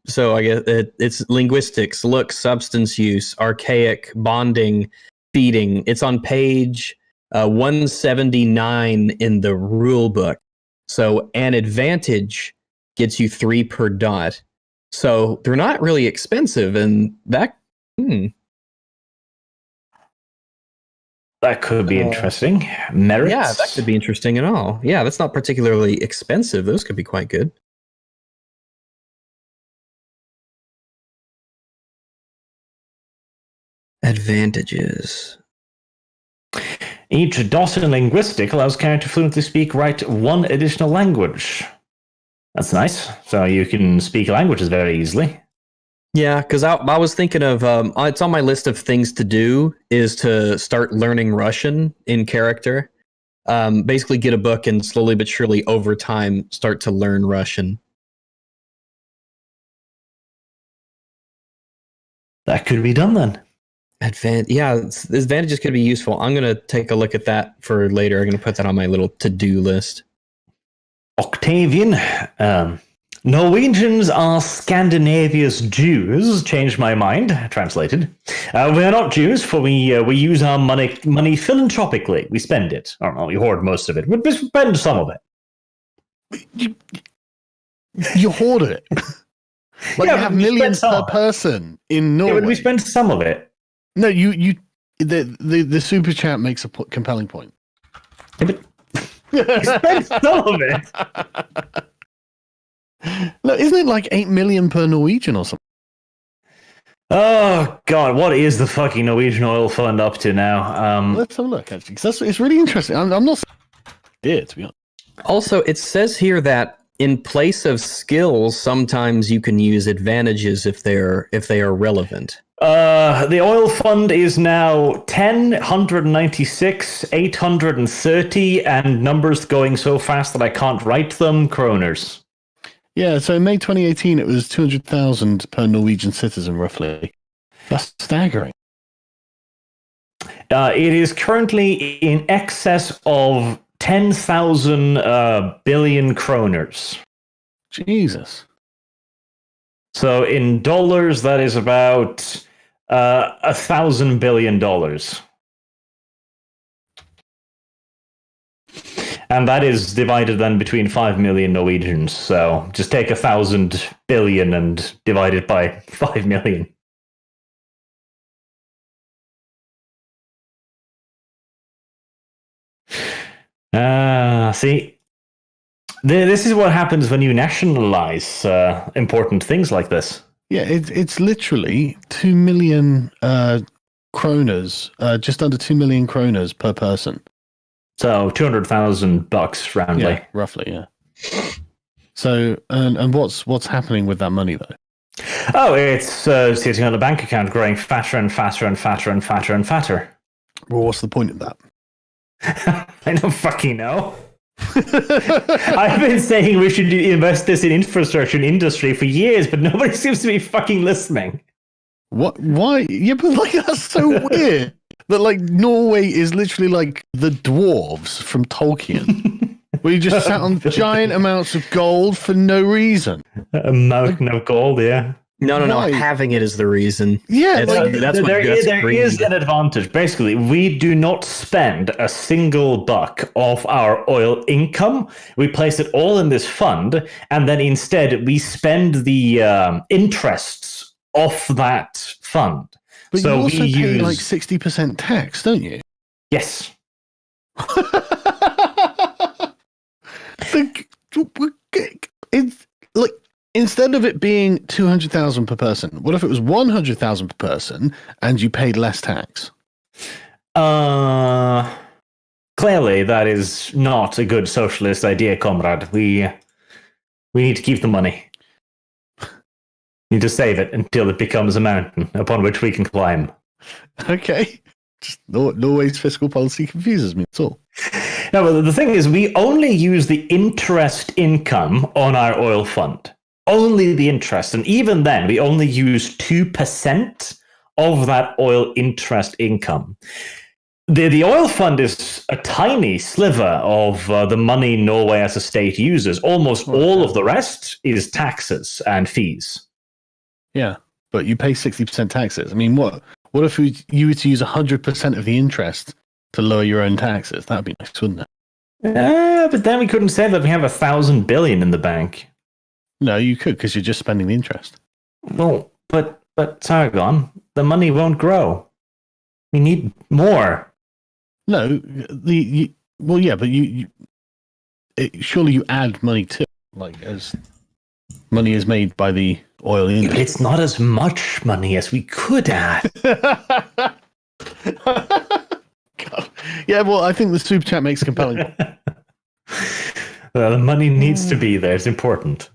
S5: So I guess it's linguistics, look, substance use, archaic, bonding, feeding. It's on page 179 in the rule book. So an advantage gets you 3 per dot. So they're not really expensive, and that.
S4: That could be interesting. Merits.
S5: Yeah, that could be interesting at all. Yeah, that's not particularly expensive. Those could be quite good. Advantages.
S4: Each dot in linguistic allows character to fluently speak, write 1 additional language. That's nice. So you can speak languages very easily.
S5: Yeah, because I was thinking of it's on my list of things to do is to start learning Russian in character. Basically, get a book and slowly but surely over time start to learn Russian.
S4: That could be done then.
S5: Advantages could be useful. I'm gonna take a look at that for later. I'm gonna put that on my little to-do list.
S4: Octavian. Norwegians are Scandinavia's Jews. Changed my mind. Translated. We are not Jews, for we use our money philanthropically. We spend it. I don't know. We hoard most of it. We spend some of it.
S3: You hoard it. Like
S4: Yeah,
S3: you have
S4: but we spend
S3: millions per
S4: some.
S3: person in
S4: Yeah,
S3: Norway.
S4: but we spend some of it.
S3: No, the super chat makes a compelling point.
S4: Yeah, but we spend some of it.
S3: No, isn't it like 8 million per Norwegian or something?
S4: Oh God, what is the fucking Norwegian oil fund up to now?
S3: Let's have a look, actually, because it's really interesting. I'm not. idea, to be honest.
S5: Also, it says here that in place of skills, sometimes you can use advantages if they are relevant.
S4: The oil fund is now 10, 196, 830, and numbers going so fast that I can't write them, kroners.
S3: Yeah, so in May 2018, it was 200,000 per Norwegian citizen, roughly. That's staggering.
S4: It is currently in excess of 10,000 billion kroners.
S3: Jesus.
S4: So in dollars, that is about $1,000 billion. And that is divided then between 5 million Norwegians. So just take 1,000 billion and divide it by 5 million. See, this is what happens when you nationalize important things like this.
S3: Yeah, it's literally 2 million kroners, just under 2 million kroners per person.
S4: So $200,000 roundly.
S3: Yeah, roughly, yeah. So, and what's happening with that money, though?
S4: Oh, it's sitting on a bank account growing fatter and fatter and fatter and fatter and fatter.
S3: Well, what's the point of that?
S4: I don't fucking know. I've been saying we should invest this in infrastructure and industry for years, but nobody seems to be fucking listening.
S3: What? Why? Yeah, but like that's so weird. That like Norway is literally like the dwarves from Tolkien, where you just sat on giant amounts of gold for no reason.
S4: A mountain of gold, yeah.
S5: No.
S3: Why?
S5: Having it is the reason.
S3: Yeah,
S5: That's what
S4: there
S5: gets
S4: is
S5: greed.
S4: an advantage. Basically, we do not spend a single buck of our oil income. We place it all in this fund, and then instead we spend the interests off that fund.
S3: but
S4: So
S3: you also
S4: we
S3: pay
S4: use
S3: like 60% tax, don't you?
S4: yes.
S3: It's like instead of it being 200,000 per person, what if it was 100,000 per person and you paid less tax?
S4: Clearly, that is not a good socialist idea, comrade. We need to keep the money. We need to save it until it becomes a mountain upon which we can climb.
S3: Okay, just Norway's fiscal policy confuses me. That's all.
S4: No, but the thing is, we only use the interest income on our oil fund. Only the interest. And even then, we only use 2% of that oil interest income. The oil fund is a tiny sliver of the money Norway as a state uses. Almost all of the rest is taxes and fees.
S3: Yeah, but you pay 60% taxes. I mean, what if you were to use 100% of the interest to lower your own taxes? That would be nice, wouldn't it?
S4: But then we couldn't say that we have 1,000 billion in the bank.
S3: No, you could because you're just spending the interest.
S4: Well, but Sargon, the money won't grow. We need more.
S3: No, well, yeah, but surely you add money to it, like as money is made by the oil
S4: But
S3: industry.
S4: it's not as much money as we could add.
S3: God. Yeah, well, I think the super chat makes a compelling.
S4: The money needs to be there. It's important.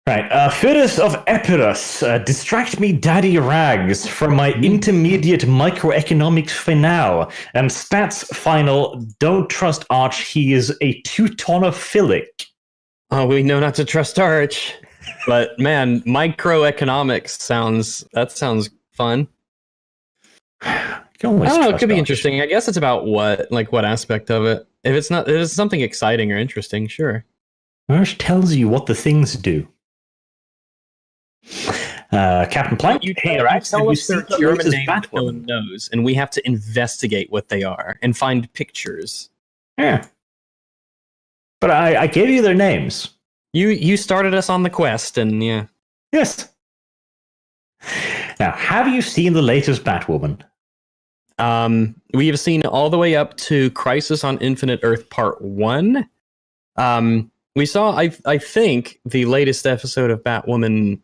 S4: Right. Pyrrhus of Epirus, distract me, Daddy Rags, from my intermediate microeconomics finale. And stats final, don't trust Arch, he is a teutonophilic.
S5: Oh, we know not to trust Arch. But man, microeconomics sounds fun. I don't know, it could be interesting. I guess it's about what aspect of it. If it's something exciting or interesting, sure.
S4: Arch tells you what the things do. Captain Plank,
S5: Tell us their German names no one knows, and we have to investigate what they are and find pictures.
S4: Yeah. But I gave you their names.
S5: You started us on the quest, and yeah.
S4: Yes. Now, have you seen the latest Batwoman?
S5: We have seen all the way up to Crisis on Infinite Earth Part 1. We saw, I think, the latest episode of Batwoman.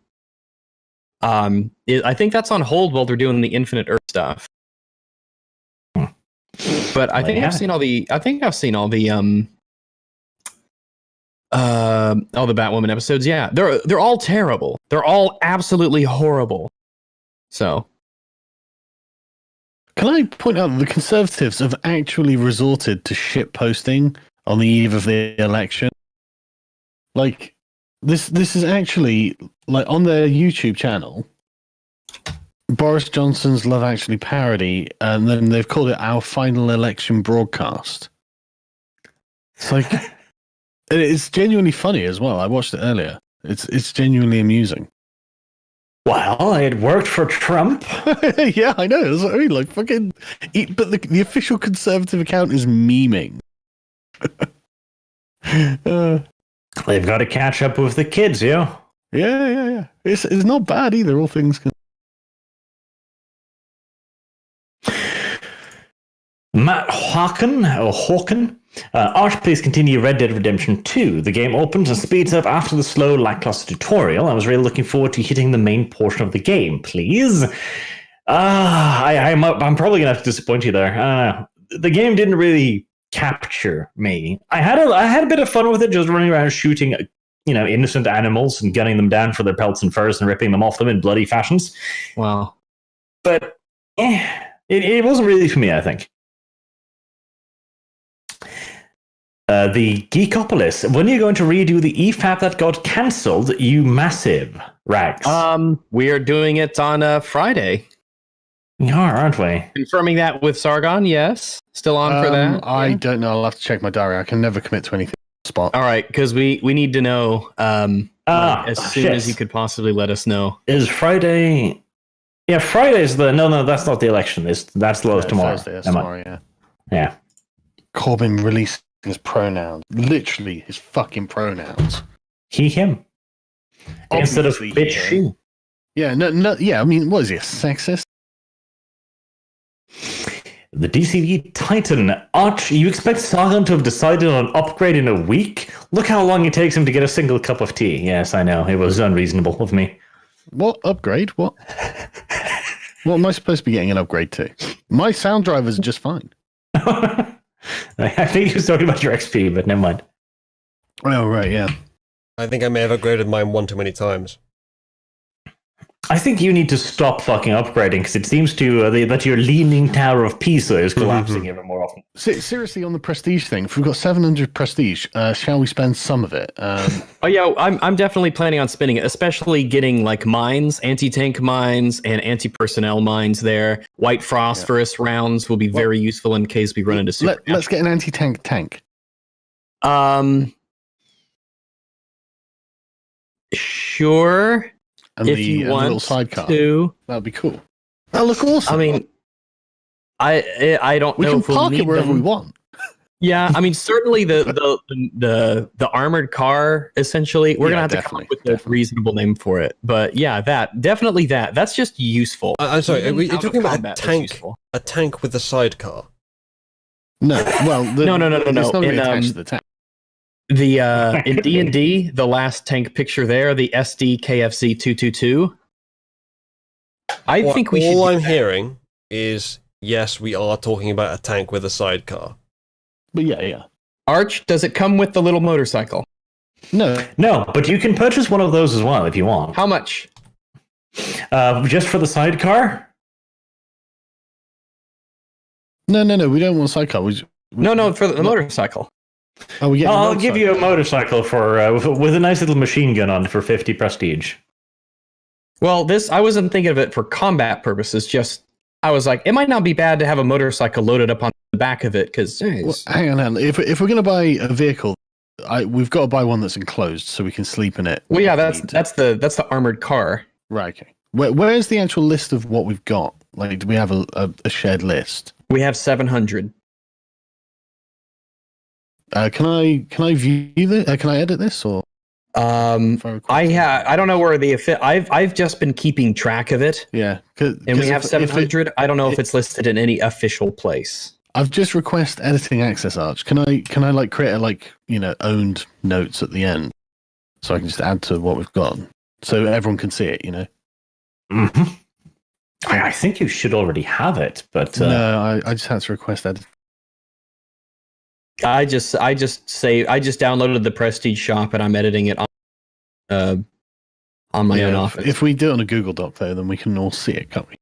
S5: I think that's on hold while they're doing the Infinite Earth stuff. But I think
S4: Yeah.
S5: I've seen all the. I think I've seen all the Batwoman episodes. Yeah, they're all terrible. They're all absolutely horrible. So
S3: Can I point out that the Conservatives have actually resorted to shit posting on the eve of the election? Like, this is actually, like, on their YouTube channel, Boris Johnson's Love Actually parody, and then they've called it Our Final Election Broadcast. It's like, it's genuinely funny as well. I watched it earlier. It's genuinely amusing.
S4: Well, it worked for Trump.
S3: Yeah, I know. That's what I mean. Like, fucking. But the official Conservative account is memeing.
S4: They've got to catch up with the kids, yeah.
S3: Yeah. It's not bad either, all things considered.
S4: Matt Hawken. Arch, please continue Red Dead Redemption 2. The game opens and speeds up after the slow, lackluster tutorial. I was really looking forward to hitting the main portion of the game, please. I'm probably going to have to disappoint you there. The game didn't really capture me. I had a bit of fun with it, just running around shooting, innocent animals and gunning them down for their pelts and furs and ripping them off them in bloody fashions.
S5: wow.
S4: But it wasn't really for me, I think. The Geekopolis. When are you going to redo the EFAP that got cancelled, you massive rags?
S5: We are doing it on Friday.
S4: We are, aren't we?
S5: Confirming that with Sargon, yes. Still on for that.
S3: I don't know. I'll have to check my diary. I can never commit to anything on the spot.
S5: All right, because we need to know as soon
S4: shit.
S5: as you could possibly let us know.
S4: Is Friday... Yeah, Friday's the... No, that's not the election. That's tomorrow.
S3: Thursday, that's
S4: Am I-
S3: tomorrow, yeah.
S4: Yeah.
S3: Corbyn releasing his pronouns. Literally, his fucking pronouns.
S4: He, him. Instead of
S3: Obviously,
S4: bitch,
S3: yeah.
S4: she.
S3: Yeah, no, yeah, I mean, what is he, a sexist?
S4: The DCV Titan. Arch, you expect Sargon to have decided on an upgrade in a week? Look how long it takes him to get a single cup of tea. Yes, I know. It was unreasonable of me.
S3: What upgrade? What? What am I supposed to be getting an upgrade to? My sound drivers are just fine.
S4: I think he was talking about your XP, but never mind.
S3: Oh, right, yeah.
S1: I think I may have upgraded mine one too many times.
S4: I think you need to stop fucking upgrading because it seems to that your leaning tower of Pisa is collapsing ever more often.
S3: Seriously, on the prestige thing, if we've got 700 prestige, shall we spend some of it?
S5: Oh yeah, I'm definitely planning on spending it, especially getting like mines, anti-tank mines, and anti-personnel mines there. White phosphorus rounds will be very useful in case we run into super.
S3: Let's get an anti-tank tank.
S5: Sure.
S3: And
S5: If
S3: the
S5: you
S3: and the
S5: want
S3: little sidecar.
S5: to,
S3: That'd be cool. That'll look awesome.
S5: I mean, I don't
S3: we
S5: know
S3: can
S5: if we'll
S3: park it
S5: need
S3: wherever
S5: them.
S3: we want.
S5: Yeah, I mean, certainly the armored car. Essentially, we're gonna have to come up with a reasonable name for it. But yeah, definitely that's just useful.
S1: I'm sorry,
S5: Even
S1: are you
S5: out of
S1: talking about a
S5: combat, that's
S1: tank?
S5: useful.
S1: A tank with a sidecar?
S3: No, well,
S5: No.
S3: It's not going
S5: In,
S3: to attach to the tank.
S5: The in D&D, the last tank picture there, the SD KFC 222. I think we should.
S1: All
S5: do
S1: I'm
S5: that.
S1: hearing is yes, we are talking about a tank with a sidecar.
S3: But yeah.
S5: Arch, does it come with the little motorcycle?
S3: No,
S4: No, but you can purchase one of those as well if you want.
S5: How much?
S4: Just for the sidecar?
S3: no, we don't want a sidecar.
S5: No, for the motorcycle.
S3: Oh, we get.
S4: I'll give you a motorcycle for with a nice little machine gun on for 50 prestige.
S5: Well, I wasn't thinking of it for combat purposes. Just I was like, it might not be bad to have a motorcycle loaded up on the back of it because.
S3: Well, hang on. If we're going to buy a vehicle, we've got to buy one that's enclosed so we can sleep in it.
S5: Well, yeah, that's the armored car.
S3: Right. Okay. Where's the actual list of what we've got? Like, do we have a shared list?
S5: We have 700.
S3: Can I view the? Can I edit this or? if I record something?
S5: I don't know where I've just been keeping track of it,
S3: Yeah.
S5: and we have 700. I don't know if it's listed in any official place.
S3: I've just request editing access, Arch. Can I like create a owned notes at the end, so I can just add to what we've got, so everyone can see it.
S4: Mm-hmm. I think you should already have it, but
S3: No, I just had to request edit.
S5: I just downloaded the Prestige Shop and I'm editing it on my own office.
S3: If we do it on a Google Doc, though, then we can all see it, can't we?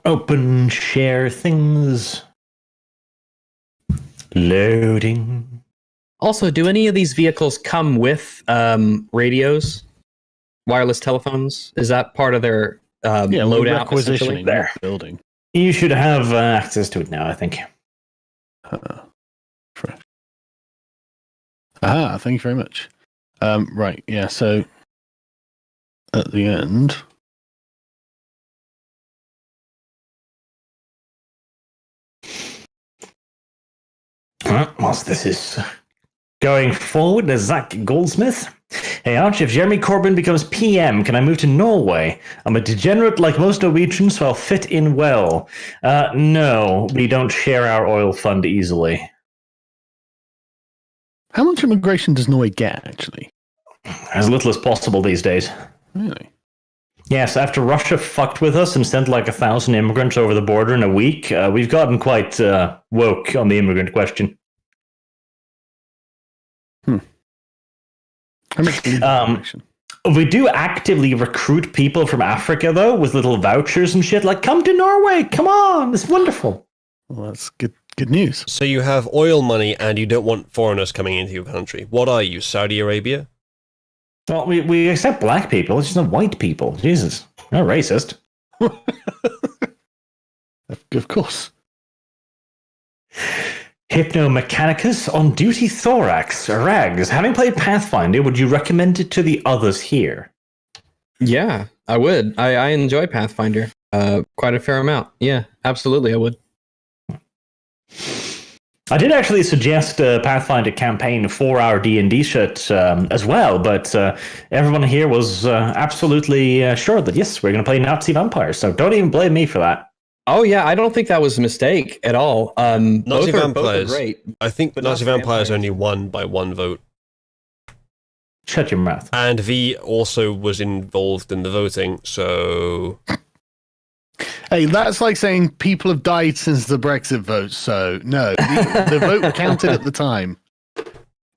S4: Open share things. Loading.
S5: Also, do any of these vehicles come with radios, wireless telephones? Is that part of their loadout?
S3: Requisitioning
S4: There.
S3: building.
S4: You should have access to it now, I think.
S3: Thank you very much. Right, yeah, so at the end.
S4: Whilst this is going forward, there's Zach Goldsmith. Hey Arch, if Jeremy Corbyn becomes PM, can I move to Norway? I'm a degenerate like most Norwegians, so I'll fit in well. No, we don't share our oil fund easily.
S3: How much immigration does Norway get, actually?
S4: As little as possible these days.
S3: Really?
S4: Yes, after Russia fucked with us and sent like 1,000 immigrants over the border in a week, we've gotten quite woke on the immigrant question.
S3: How much immigration?
S4: We do actively recruit people from Africa, though, with little vouchers and shit. Like, come to Norway, come on, it's wonderful.
S3: Well, that's good news.
S1: So you have oil money and you don't want foreigners coming into your country. What are you, Saudi Arabia?
S4: Well, we accept black people, it's just not white people. Jesus, not racist.
S3: Of course.
S4: Hypnomechanicus on duty thorax. Rags, having played Pathfinder, would you recommend it to the others here?
S5: Yeah, I would. I enjoy Pathfinder quite a fair amount. Yeah, absolutely, I would.
S4: I did actually suggest a Pathfinder campaign for our D&D shit as well, but everyone here was absolutely sure that yes, we're going to play Nazi vampires, so don't even blame me for that.
S5: Oh yeah, I don't think that was a mistake at all.
S1: Nazi
S5: both are
S1: vampires.
S5: great.
S1: I think
S5: But
S1: Nazi
S5: Nazi
S1: vampires
S5: vampires.
S1: only won by 1 vote.
S4: Shut your mouth.
S1: And V also was involved in the voting, so...
S3: Hey, that's like saying people have died since the Brexit vote, so no. The vote counted at the time.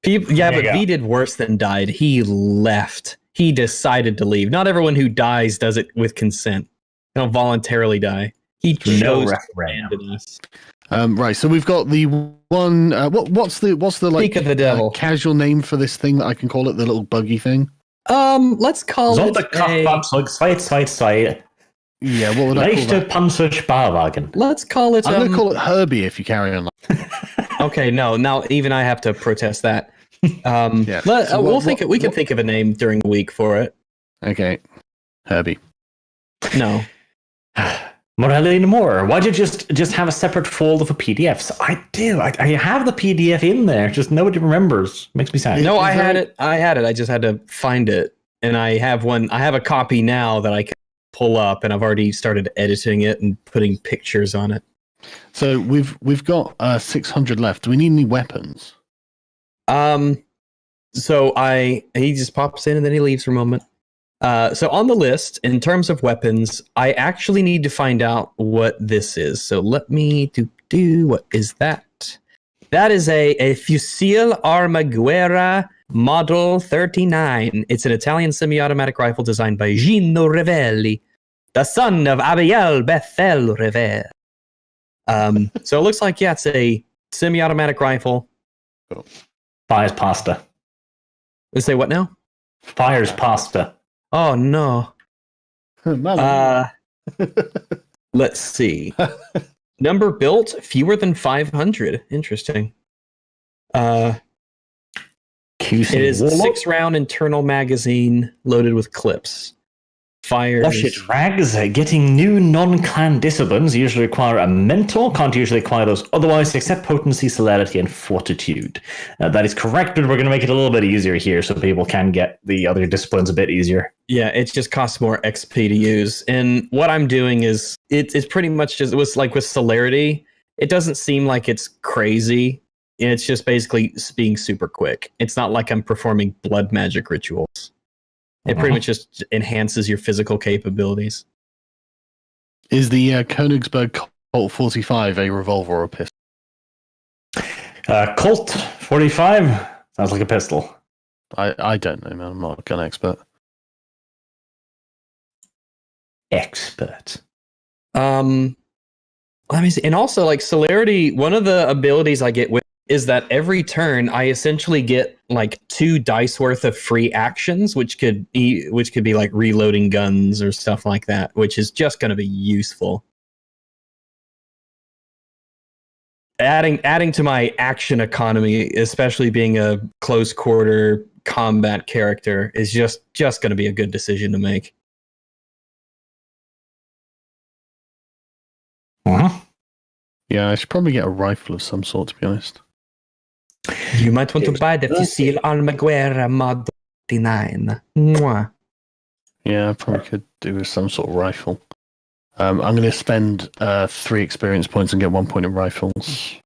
S5: Yeah,
S4: There you
S5: but
S4: go.
S5: V did worse than died. He left. He decided to leave. Not everyone who dies does it with consent. They don't voluntarily die. He chose
S4: No
S5: to
S4: referendum.
S5: abandon us.
S3: Right, so we've got the one. What's the like
S5: Speak of the devil.
S3: casual name for this thing that I can call it? The little buggy thing.
S5: Let's call it
S4: Sonderkraftfahrzeug
S3: Yeah, what would I call
S4: leichte
S3: that?
S4: Panzersparwagen.
S5: Let's call it.
S3: I'm going to call it Herbie if you carry on.
S5: Okay, no. Now even I have to protest that.
S3: Yeah. So
S5: we'll
S3: what-
S5: think. We can think of a name during the week for it.
S3: Okay, Herbie.
S5: No.
S4: Morelli Moore, why'd you just have a separate folder for PDFs? I do. I have the PDF in there, just nobody remembers. Makes me sad.
S5: No,
S3: Is
S5: I
S3: there-
S5: had it. I had it. I just had to find it, and I have one. I have a copy now that I can pull up, and I've already started editing it and putting pictures on it.
S3: So we've got 600 left. Do we need any weapons?
S5: So he just pops in and then he leaves for a moment. So on the list, in terms of weapons, I actually need to find out what this is. So let me do what is that? That is a Fusil Armaguerra Model 39. It's an Italian semi-automatic rifle designed by Gino Revelli, the son of Abiel Bethel Revel. So it looks like, yeah, it's a semi-automatic rifle.
S4: Fires pasta.
S5: Let's say what now?
S4: Fires pasta.
S5: Oh no.
S3: Man,
S5: Let's see. Number built, fewer than 500. Interesting.
S4: QC
S5: It is a
S4: Warlock.
S5: 6-round internal magazine loaded with clips. Fires.
S4: Gosh, it rags. Getting new non-clan disciplines usually require a mentor, can't usually acquire those otherwise, except potency, celerity, and fortitude. That is correct, but we're going to make it a little bit easier here so people can get the other disciplines a bit easier.
S5: Yeah, it just costs more XP to use. And what I'm doing is, it's pretty much just, it was like with celerity, it doesn't seem like it's crazy. It's just basically being super quick. It's not like I'm performing blood magic rituals. It pretty much just enhances your physical capabilities.
S3: Is the Königsberg Colt 45 a revolver or a pistol?
S4: Colt 45 sounds like a pistol.
S3: I don't know, man. I'm not a gun expert.
S4: Expert.
S5: Let me see. And also, like celerity, one of the abilities I get with is that every turn I essentially get like 2 dice worth of free actions, which could be like reloading guns or stuff like that, which is just going to be useful. Adding to my action economy, especially being a close quarter combat character, is just going to be a good decision to make.
S3: Yeah, I should probably get a rifle of some sort, to be honest.
S5: You might want to buy the Fusil Almaguer Mod 49. Mwah.
S3: Yeah, I probably could do with some sort of rifle. I'm going to spend 3 experience points and get 1 point in rifles.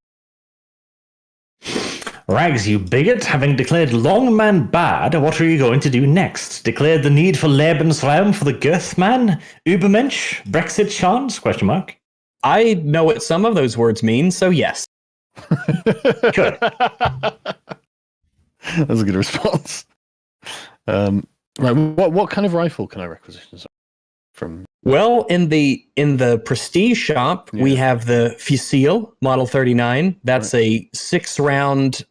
S4: Rags, you bigot, having declared Longman bad, what are you going to do next? Declared the need for Lebensraum for the Goethman? Übermensch? Brexit chance? Question mark.
S5: I know what some of those words mean, so yes.
S4: Good.
S3: That's a good response. Right, what kind of rifle can I requisition from?
S5: Well, in the prestige shop, we have the Fusil Model 39. That's a 6-round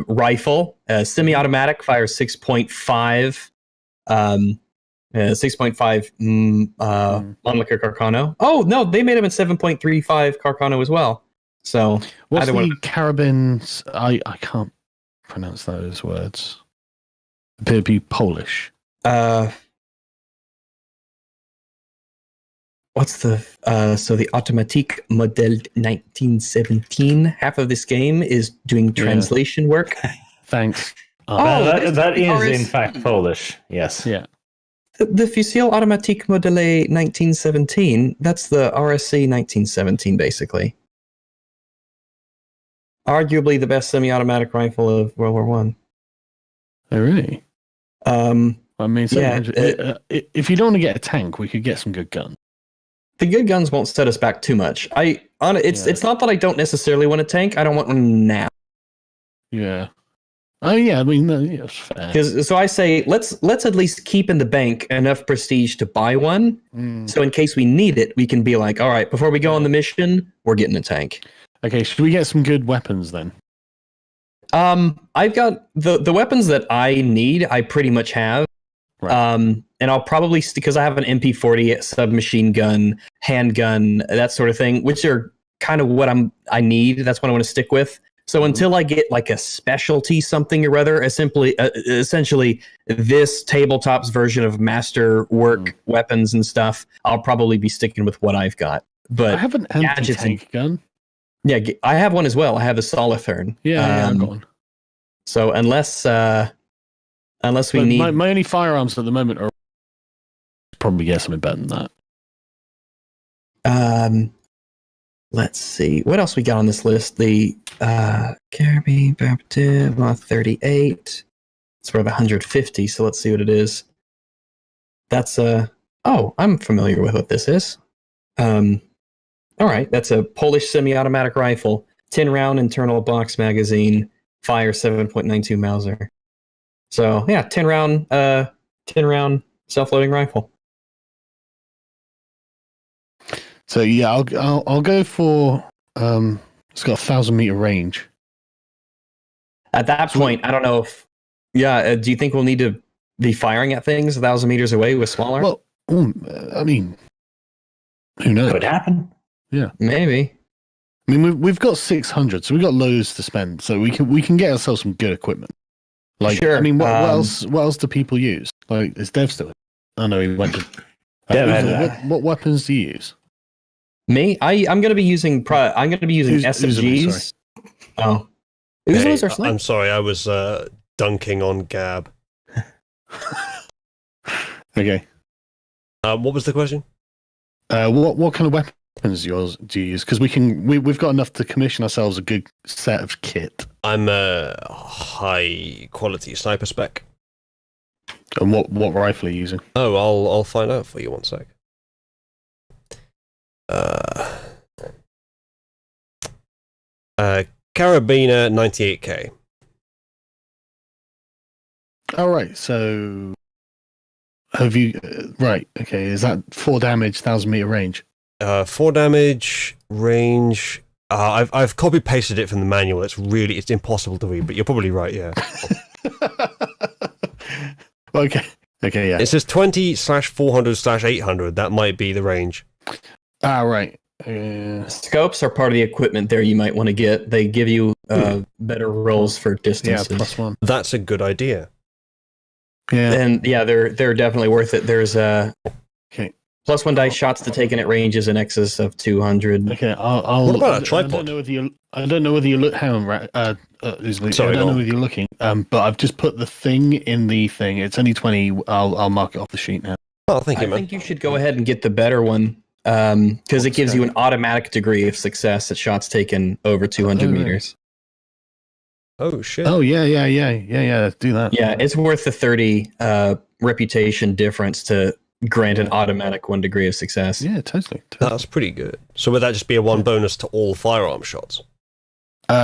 S5: rifle, semi-automatic, fires 6.5. 6.5 Mannlicher Carcano. Oh no, they made them in 7.35 Carcano as well. So
S3: what's the carabins? I can't pronounce those words. Appear to be Polish.
S5: What's the so the Automatique Model 1917? Half of this game is doing translation work.
S3: Thanks.
S4: That is in fact Polish. Yes.
S3: Yeah.
S5: The Fusil Automatique Modèle 1917, that's the RSC 1917, basically. Arguably the best semi-automatic rifle of World War One.
S3: Oh, really? I mean, if you don't want to get a tank, we could get some good guns.
S5: The good guns won't set us back too much. It's not that I don't necessarily want a tank. I don't want one now.
S3: Yeah. Oh yeah, I mean, it's fair.
S5: So I say let's at least keep in the bank enough prestige to buy one. So in case we need it, we can be like, all right, before we go on the mission, we're getting a tank.
S3: Okay, should we get some good weapons then?
S5: I've got the weapons that I need. I pretty much have.
S3: Right.
S5: And I'll probably, because I have an MP40 submachine gun, handgun, that sort of thing, which are kind of what I need. That's what I want to stick with. So until I get like a specialty something or other, essentially this tabletop's version of master work weapons and stuff, I'll probably be sticking with what I've got. But
S3: I have an anti-tank gun.
S5: Yeah, I have one as well. I have the Solothurn.
S3: Yeah, I've got one.
S5: So unless we need...
S3: My only firearms at the moment are probably get something better than
S5: that. Let's see. What else we got on this list? The Carabine Baptiste 38. It's worth 150, so let's see what it is. That's oh, I'm familiar with what this is. All right, that's a Polish semi-automatic rifle, 10-round internal box magazine, fire 7.92 Mauser. So yeah, 10-round self-loading rifle.
S3: So yeah, I'll go for it's got a 1,000-meter range.
S5: At that point, I don't know if do you think we'll need to be firing at things 1,000 meters away with smaller?
S3: Well, I mean, who knows?
S4: Could happen.
S5: Yeah, maybe.
S3: I mean, we've got 600, so we've got loads to spend. So we can get ourselves some good equipment. Like,
S5: sure.
S3: I mean, what else do people use? Like, is Dev still? I know he went to. What weapons do you use?
S5: Me? I'm going to be using SMGs. Oh,
S1: I'm sorry, I was dunking on Gab.
S3: Okay.
S1: What was the question?
S3: What kind of weapons do you use? Because we've got enough to commission ourselves a good set of kit.
S1: I'm a high quality sniper spec.
S3: And what rifle are you using?
S1: Oh, I'll find out for you one sec. Carabiner 98k.
S3: All right. So have you? Right. Okay. Is that 4 damage, 1,000-meter range?
S1: 4 damage range. I've copy pasted it from the manual. It's impossible to read, but you're probably right. Yeah.
S3: Okay. Okay. Yeah.
S1: It says 20/400/800. That might be the range.
S3: Ah. Right.
S5: Scopes are part of the equipment there you might want to get. They give you better rolls for
S3: Yeah.
S5: distances.
S3: +1.
S1: That's a good idea.
S3: Yeah.
S5: And yeah, they're definitely worth it. There's
S3: Okay.
S5: +1 dice shots to taken at ranges in excess of 200.
S3: Okay. I'll.
S1: What about a
S3: I
S1: tripod?
S3: don't know whether you look. Hang on. Sorry. I
S1: go
S3: don't know
S1: on.
S3: whether you're looking. But I've just put the thing in the thing. It's only 20. I'll mark it off the sheet now.
S1: Oh, thank you,
S5: I
S1: man.
S5: think you should go ahead and get the better one because it gives you an automatic degree of success at shots taken over 200
S3: Oh, right.
S5: meters.
S1: Oh shit.
S3: Oh yeah. Do that.
S5: Yeah, it's worth the 30 reputation difference to grant an automatic 1 degree of success.
S3: Yeah. Totally.
S1: That's pretty good. So would that just be a 1 bonus to all firearm shots?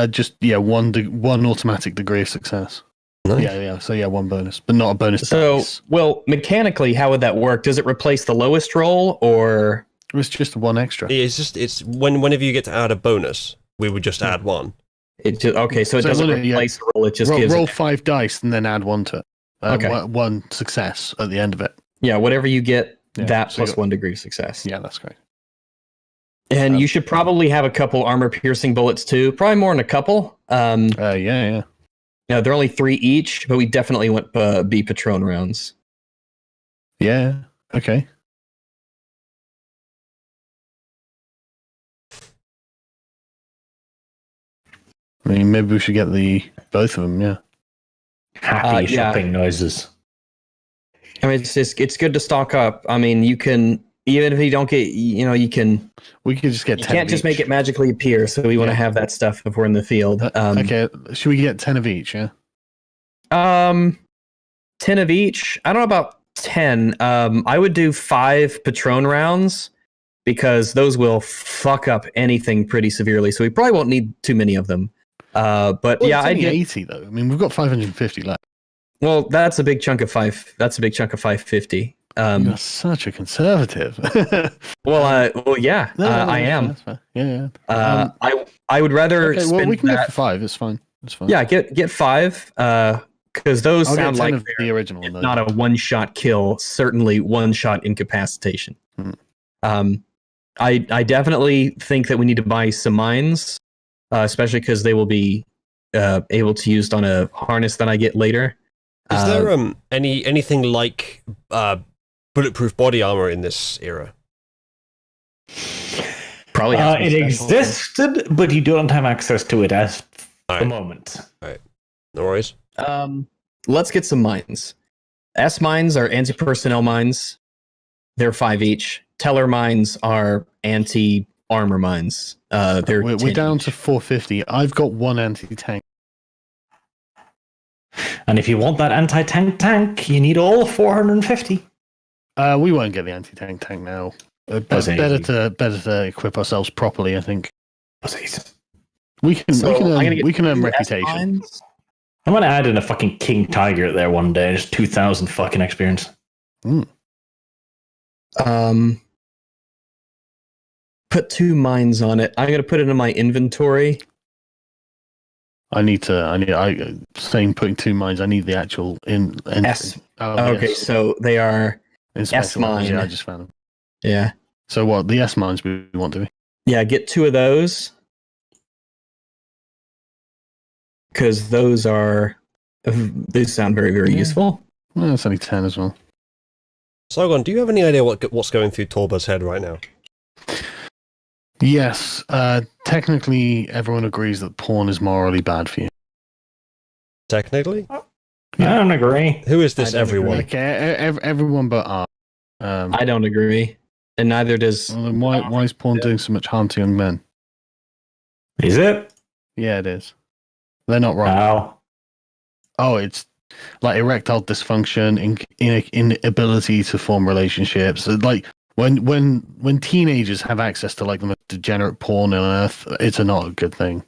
S3: Just one automatic degree of success.
S1: Nice.
S3: Yeah. So 1 bonus, but not a bonus.
S5: So,
S3: dice.
S5: well, mechanically, how would that work? Does it replace the lowest roll, or
S3: It's just 1 extra.
S1: It's whenever you get to add a bonus, we would just add 1.
S5: it just okay? So it
S3: So
S5: doesn't
S3: literally,
S5: replace the roll; it just gives
S3: roll
S5: it,
S3: 5 dice and then add 1 to it.
S5: Okay.
S3: One success at the end of it.
S5: yeah, whatever you get,
S3: Yeah,
S5: that
S3: so
S5: plus
S3: you-
S5: 1 degree of success.
S3: Yeah, that's great.
S5: And you should probably have a couple armor piercing bullets too. Probably more than a couple.
S3: Yeah.
S5: Yeah, they're only 3 each, but we definitely want B Patron rounds.
S3: Yeah. Okay. I mean, maybe we should get both of them. Yeah.
S4: Happy
S5: yeah.
S4: shopping noises.
S5: I mean, it's good to stock up. I mean, you can even if you don't get, you can.
S3: We could just get
S5: You
S3: 10.
S5: can't just make it magically appear. So we want to
S3: Yeah.
S5: have that stuff if we're in the field.
S3: Okay. Should we get 10 of each? Yeah.
S5: 10 of each. I don't know about 10. I would do 5 Patron rounds because those will fuck up anything pretty severely. So we probably won't need too many of them. But
S3: Well,
S5: yeah,
S3: it's
S5: I
S3: only
S5: get.
S3: 80 though. I mean, we've got 550 left.
S5: Well, that's a big chunk of 5. That's a big chunk of 550.
S3: You're such a conservative.
S5: Well, yeah,
S3: No,
S5: I am.
S3: that's fair. Yeah.
S5: I would rather
S3: Okay.
S5: spend
S3: Well, we can
S5: that.
S3: get for 5. It's fine. It's fine.
S5: Yeah, get 5. Because those
S3: I'll get
S5: sound
S3: 10
S5: like
S3: of the original.
S5: if
S3: though.
S5: not a one-shot kill, certainly one-shot incapacitation.
S3: Hmm.
S5: I definitely think that we need to buy some mines, especially because they will be able to used on a harness that I get later.
S1: Is there anything like bulletproof body armor in this era?
S5: Probably has to be
S4: It
S5: special.
S4: existed, but you don't have access to it at the
S1: Alright.
S4: moment.
S1: No worries.
S5: Let's get some mines. S mines are anti-personnel mines. They're 5 each. Teller mines are anti-armor mines. They're
S3: We're
S5: 10
S3: down
S5: each.
S3: to 450. I've got 1 anti-tank.
S4: And if you want that anti-tank, you need all 450.
S3: We won't get the anti-tank tank now.
S4: That's
S3: Better
S4: easy.
S3: to equip ourselves properly. I think
S4: I'm
S3: we can
S5: So, I'm gonna get
S3: we can earn
S5: 2
S3: reputation.
S5: S-mines.
S4: gonna add in a fucking King Tiger there one day. Just 2,000 fucking experience.
S5: Put 2 mines on it. I'm gonna put it in my inventory.
S3: Saying putting 2 mines. I need the actual
S5: S.
S3: Oh,
S5: Okay,
S3: yes.
S5: so they are
S3: In special
S5: S
S3: ones, yeah,
S5: mine.
S3: I just found them.
S5: yeah.
S3: So what? The S mines we want to be.
S5: Yeah, get 2 of those. Because those sound very, very
S3: Yeah.
S5: useful.
S3: Well, it's only 10 as well.
S1: Sargon, do you have any idea what's going through Torba's head right now?
S3: Yes. Technically, everyone agrees that porn is morally bad for you.
S1: Technically?
S4: I don't agree.
S1: Who is this
S5: I don't
S1: everyone?
S5: agree.
S3: Okay, everyone but Art.
S5: I don't agree. And neither does.
S3: Well, then why is porn doing so much harm to young men?
S4: Is it?
S3: Yeah, it is. They're not wrong.
S4: Wow.
S3: Oh, it's like erectile dysfunction, inability to form relationships. Like When teenagers have access to like the most degenerate porn on earth, it's not a good thing.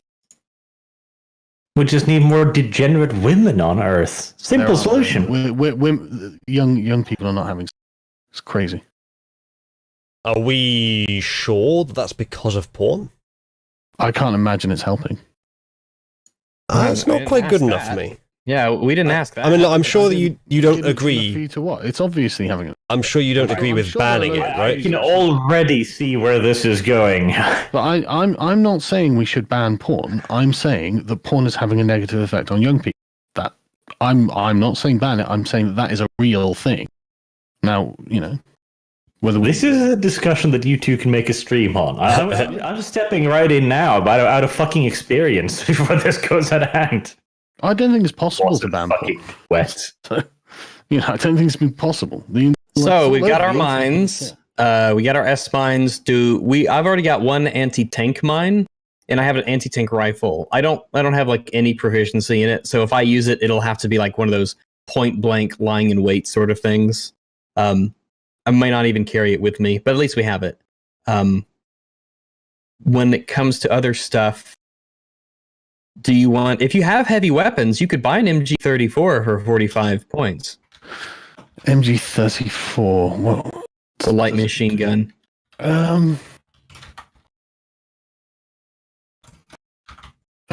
S4: We just need more degenerate women on Earth. Simple solution.
S3: Young people are not having sex. It's crazy.
S1: Are we sure that that's because of porn?
S3: I can't imagine it's helping.
S1: It's not quite good enough for me.
S5: Yeah, we didn't ask that.
S1: I mean, look, I'm sure that you don't
S3: Give it
S1: agree.
S3: for you to what? It's obviously having it.
S1: I'm sure you don't agree
S3: I'm
S1: with
S3: sure
S1: banning it,
S3: that-
S1: right?
S4: You can already see where this is going.
S3: But I'm not saying we should ban porn. I'm saying that porn is having a negative effect on young people. That I'm not saying ban it. I'm saying that is a real thing. Now, whether
S4: This is a discussion that you two can make a stream on. I'm stepping right in now, but out of fucking experience before this goes out of hand.
S3: I don't think it's possible to
S4: Wasn't
S3: ban
S4: fucking
S3: porn.
S4: wet.
S3: So, I don't think it's been possible.
S5: So we've got our
S3: Yeah.
S5: mines. We got our S mines. I've already got one anti-tank mine, and I have an anti-tank rifle. I don't have like any proficiency in it, so if I use it, it'll have to be like one of those point blank lying in wait sort of things. I might not even carry it with me, but at least we have it. When it comes to other stuff, if you have heavy weapons, you could buy an MG34 for 45 points.
S3: MG34. Well,
S5: It's a light machine gun.
S3: I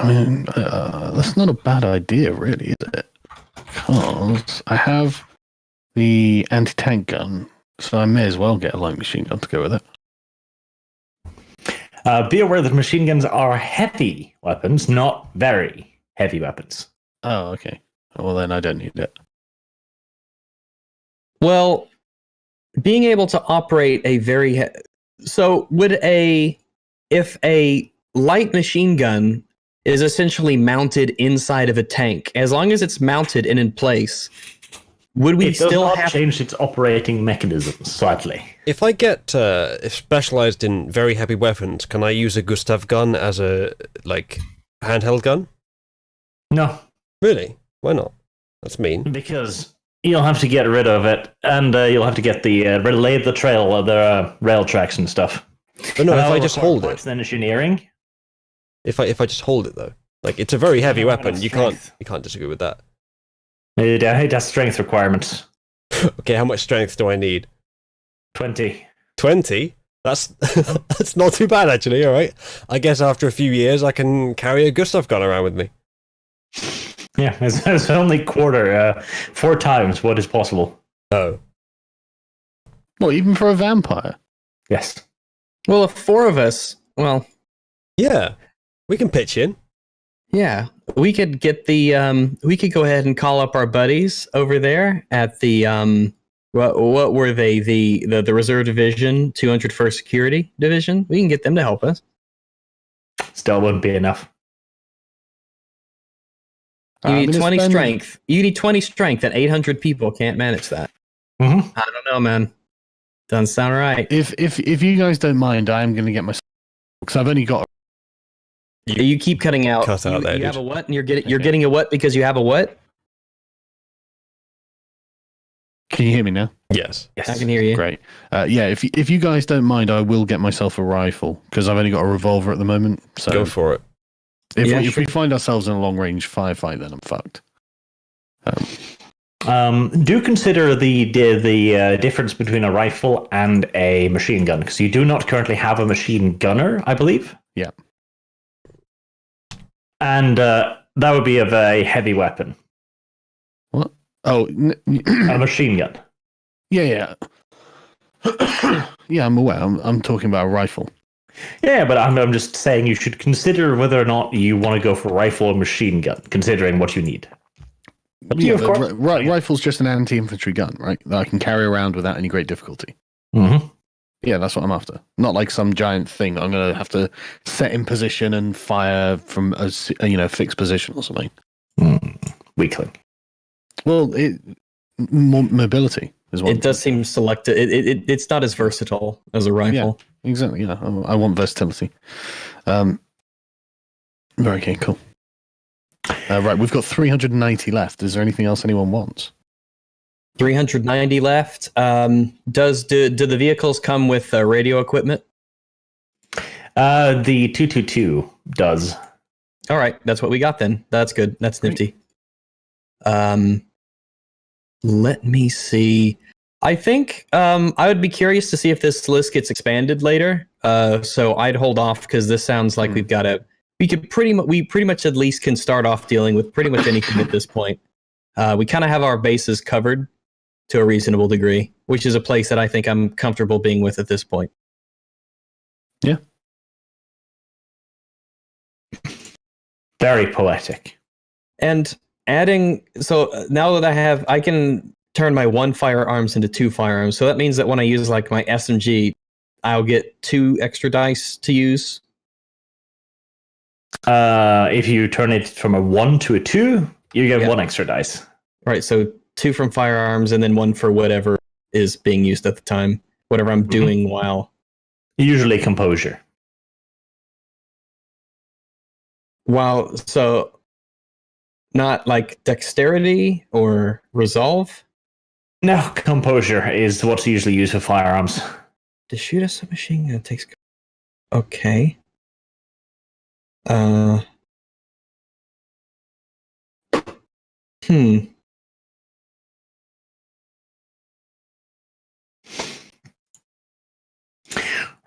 S3: mean, that's not a bad idea, really, is it? Because I have the anti-tank gun, so I may as well get a light machine gun to go with it.
S4: Be aware that machine guns are heavy weapons, not very heavy weapons.
S3: Oh, okay. Well, then I don't need it.
S5: Well, being able to operate a if a light machine gun is essentially mounted inside of a tank, as long as it's mounted and in place, would we
S4: It does
S5: still
S4: not
S5: have
S4: change its operating mechanism slightly.
S1: If I get specialized in very heavy weapons, can I use a Gustav gun as a handheld gun?
S4: No,
S1: Really? Why not? That's mean.
S4: because you'll have to get rid of it, and you'll have to get the relay the trail, the rail tracks and stuff.
S1: But no,
S4: And
S1: if I
S4: that'll
S1: just
S4: require
S1: hold
S4: parts
S1: it.
S4: and engineering.
S1: If I just hold it though, it's a very heavy
S4: Yeah,
S1: weapon.
S4: that's
S1: You can't
S4: strength.
S1: disagree with that.
S4: It has strength requirements.
S1: Okay, how much strength do I need?
S4: 20.
S1: 20? That's that's not too bad actually. All right. I guess after a few years, I can carry a Gustav gun around with me.
S4: Yeah, it's only 4 times what is possible.
S1: Oh,
S3: Well, even for a vampire.
S4: Yes.
S5: Well, if 4 of us,
S1: yeah. We can pitch in.
S5: yeah, we could get we could go ahead and call up our buddies over there at the what were they, the Reserve Division, 201st Security Division. We can get them to help us.
S4: Still wouldn't be enough.
S5: You
S3: I'm
S5: need
S3: gonna
S5: 20
S3: spend-
S5: strength. You need 20 strength, and 800 people can't manage that.
S4: Mm-hmm.
S5: I don't know, man. Doesn't sound right.
S3: If you guys don't mind, I'm going to get myself, because I've only got.
S5: You keep cutting out.
S1: Cut out
S5: you,
S1: there,
S5: you have
S1: dude.
S5: a what? And you're getting
S3: Okay.
S5: a what because you have a what?
S3: Can you hear me now?
S1: Yes.
S4: Yes.
S5: I can hear you.
S3: Great. Yeah, if you guys don't mind, I will get myself a rifle because I've only got a revolver at the moment. So
S1: Go for it.
S3: if we find ourselves in a long range firefight, then I'm fucked.
S4: Do consider the difference between a rifle and a machine gun, because you do not currently have a machine gunner, I believe.
S3: Yeah.
S4: And that would be a very heavy weapon,
S3: Oh,
S4: a machine gun.
S3: yeah. Yeah, I'm aware. I'm talking about a rifle.
S4: Yeah, but I'm just saying you should consider whether or not you want to go for rifle or machine gun, considering what you need. Up to you, of
S3: the
S4: course.
S3: rifle's just an anti-infantry gun, right? That I can carry around without any great difficulty.
S4: Mm-hmm.
S3: Yeah, that's what I'm after. Not like some giant thing that I'm going to have to set in position and fire from a fixed position or something.
S4: Weakling.
S3: Well, mobility is what.
S5: It does seem selective. It's not as versatile as a rifle.
S3: Exactly. Yeah, I want versatility. Very okay, cool. Right, we've got 390 left. Is there anything else anyone wants?
S5: 390 left. Do the vehicles come with radio equipment?
S4: The 222 does.
S5: All right, that's what we got then. That's good. That's nifty. Let me see. I think I would be curious to see if this list gets expanded later. So I'd hold off because this sounds like we've got to. We pretty much at least can start off dealing with pretty much anything at this point. We kind of have our bases covered to a reasonable degree, which is a place that I think I'm comfortable being with at this point.
S3: Yeah.
S4: Very poetic.
S5: And adding, so now that I can turn my 1 firearms into 2 firearms. So that means that when I use like my SMG, I'll get 2 extra dice to use.
S4: If you turn it from a 1 to a 2, you get 1 extra dice.
S5: Right, so 2 from firearms and then 1 for whatever is being used at the time, whatever I'm doing while.
S4: Usually composure.
S5: Wow, so not like dexterity or resolve?
S4: No, composure is what's usually used for firearms.
S5: To shoot a submachine gun takes. Okay.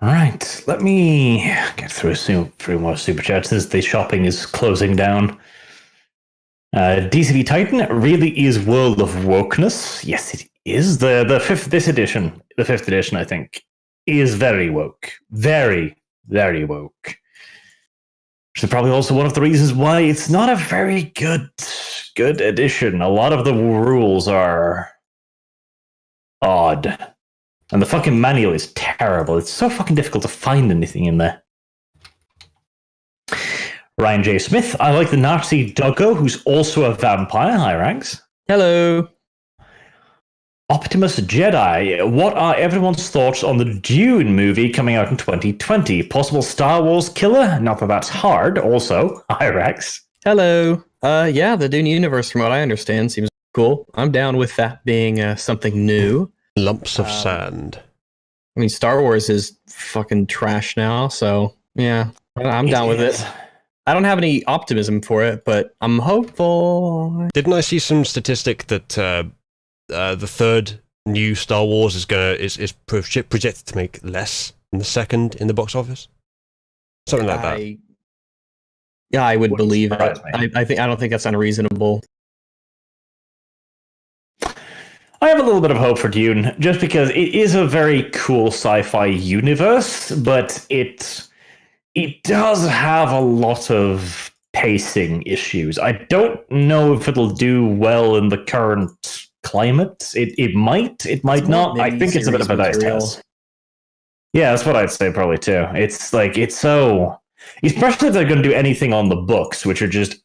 S4: Right, let me get through more super chats as the shopping is closing down. DCV Titan really is World of Wokeness. Yes, it is. The fifth edition, I think, is very woke. Very, very woke. Which is probably also one of the reasons why it's not a very good edition. A lot of the rules are odd. And the fucking manual is terrible. It's so fucking difficult to find anything in there. Ryan J. Smith, I like the Nazi doggo, who's also a vampire. Hi, Ranks.
S5: Hello.
S4: Optimus Jedi, what are everyone's thoughts on the Dune movie coming out in 2020? Possible Star Wars killer? Not that that's hard. Also, hi, Rex.
S5: Hello. Yeah, the Dune universe, from what I understand, seems cool. I'm down with that being something new.
S1: Lumps of sand.
S5: I mean, Star Wars is fucking trash now, so yeah, I'm down with it. I don't have any optimism for it, but I'm hopeful.
S1: Didn't I see some statistic that the third new Star Wars is projected to make less than the second in the box office? Something like that.
S5: Yeah, I would believe it.
S4: surprise
S5: I don't think that's unreasonable.
S4: I have a little bit of hope for Dune, just because it is a very cool sci-fi universe, but it does have a lot of pacing issues. I don't know if it'll do well in the current climate. It might not. I think it's a bit of a dice test. Yeah, that's what I'd say probably too. It's like, it's so... Especially if they're going to do anything on the books, which are just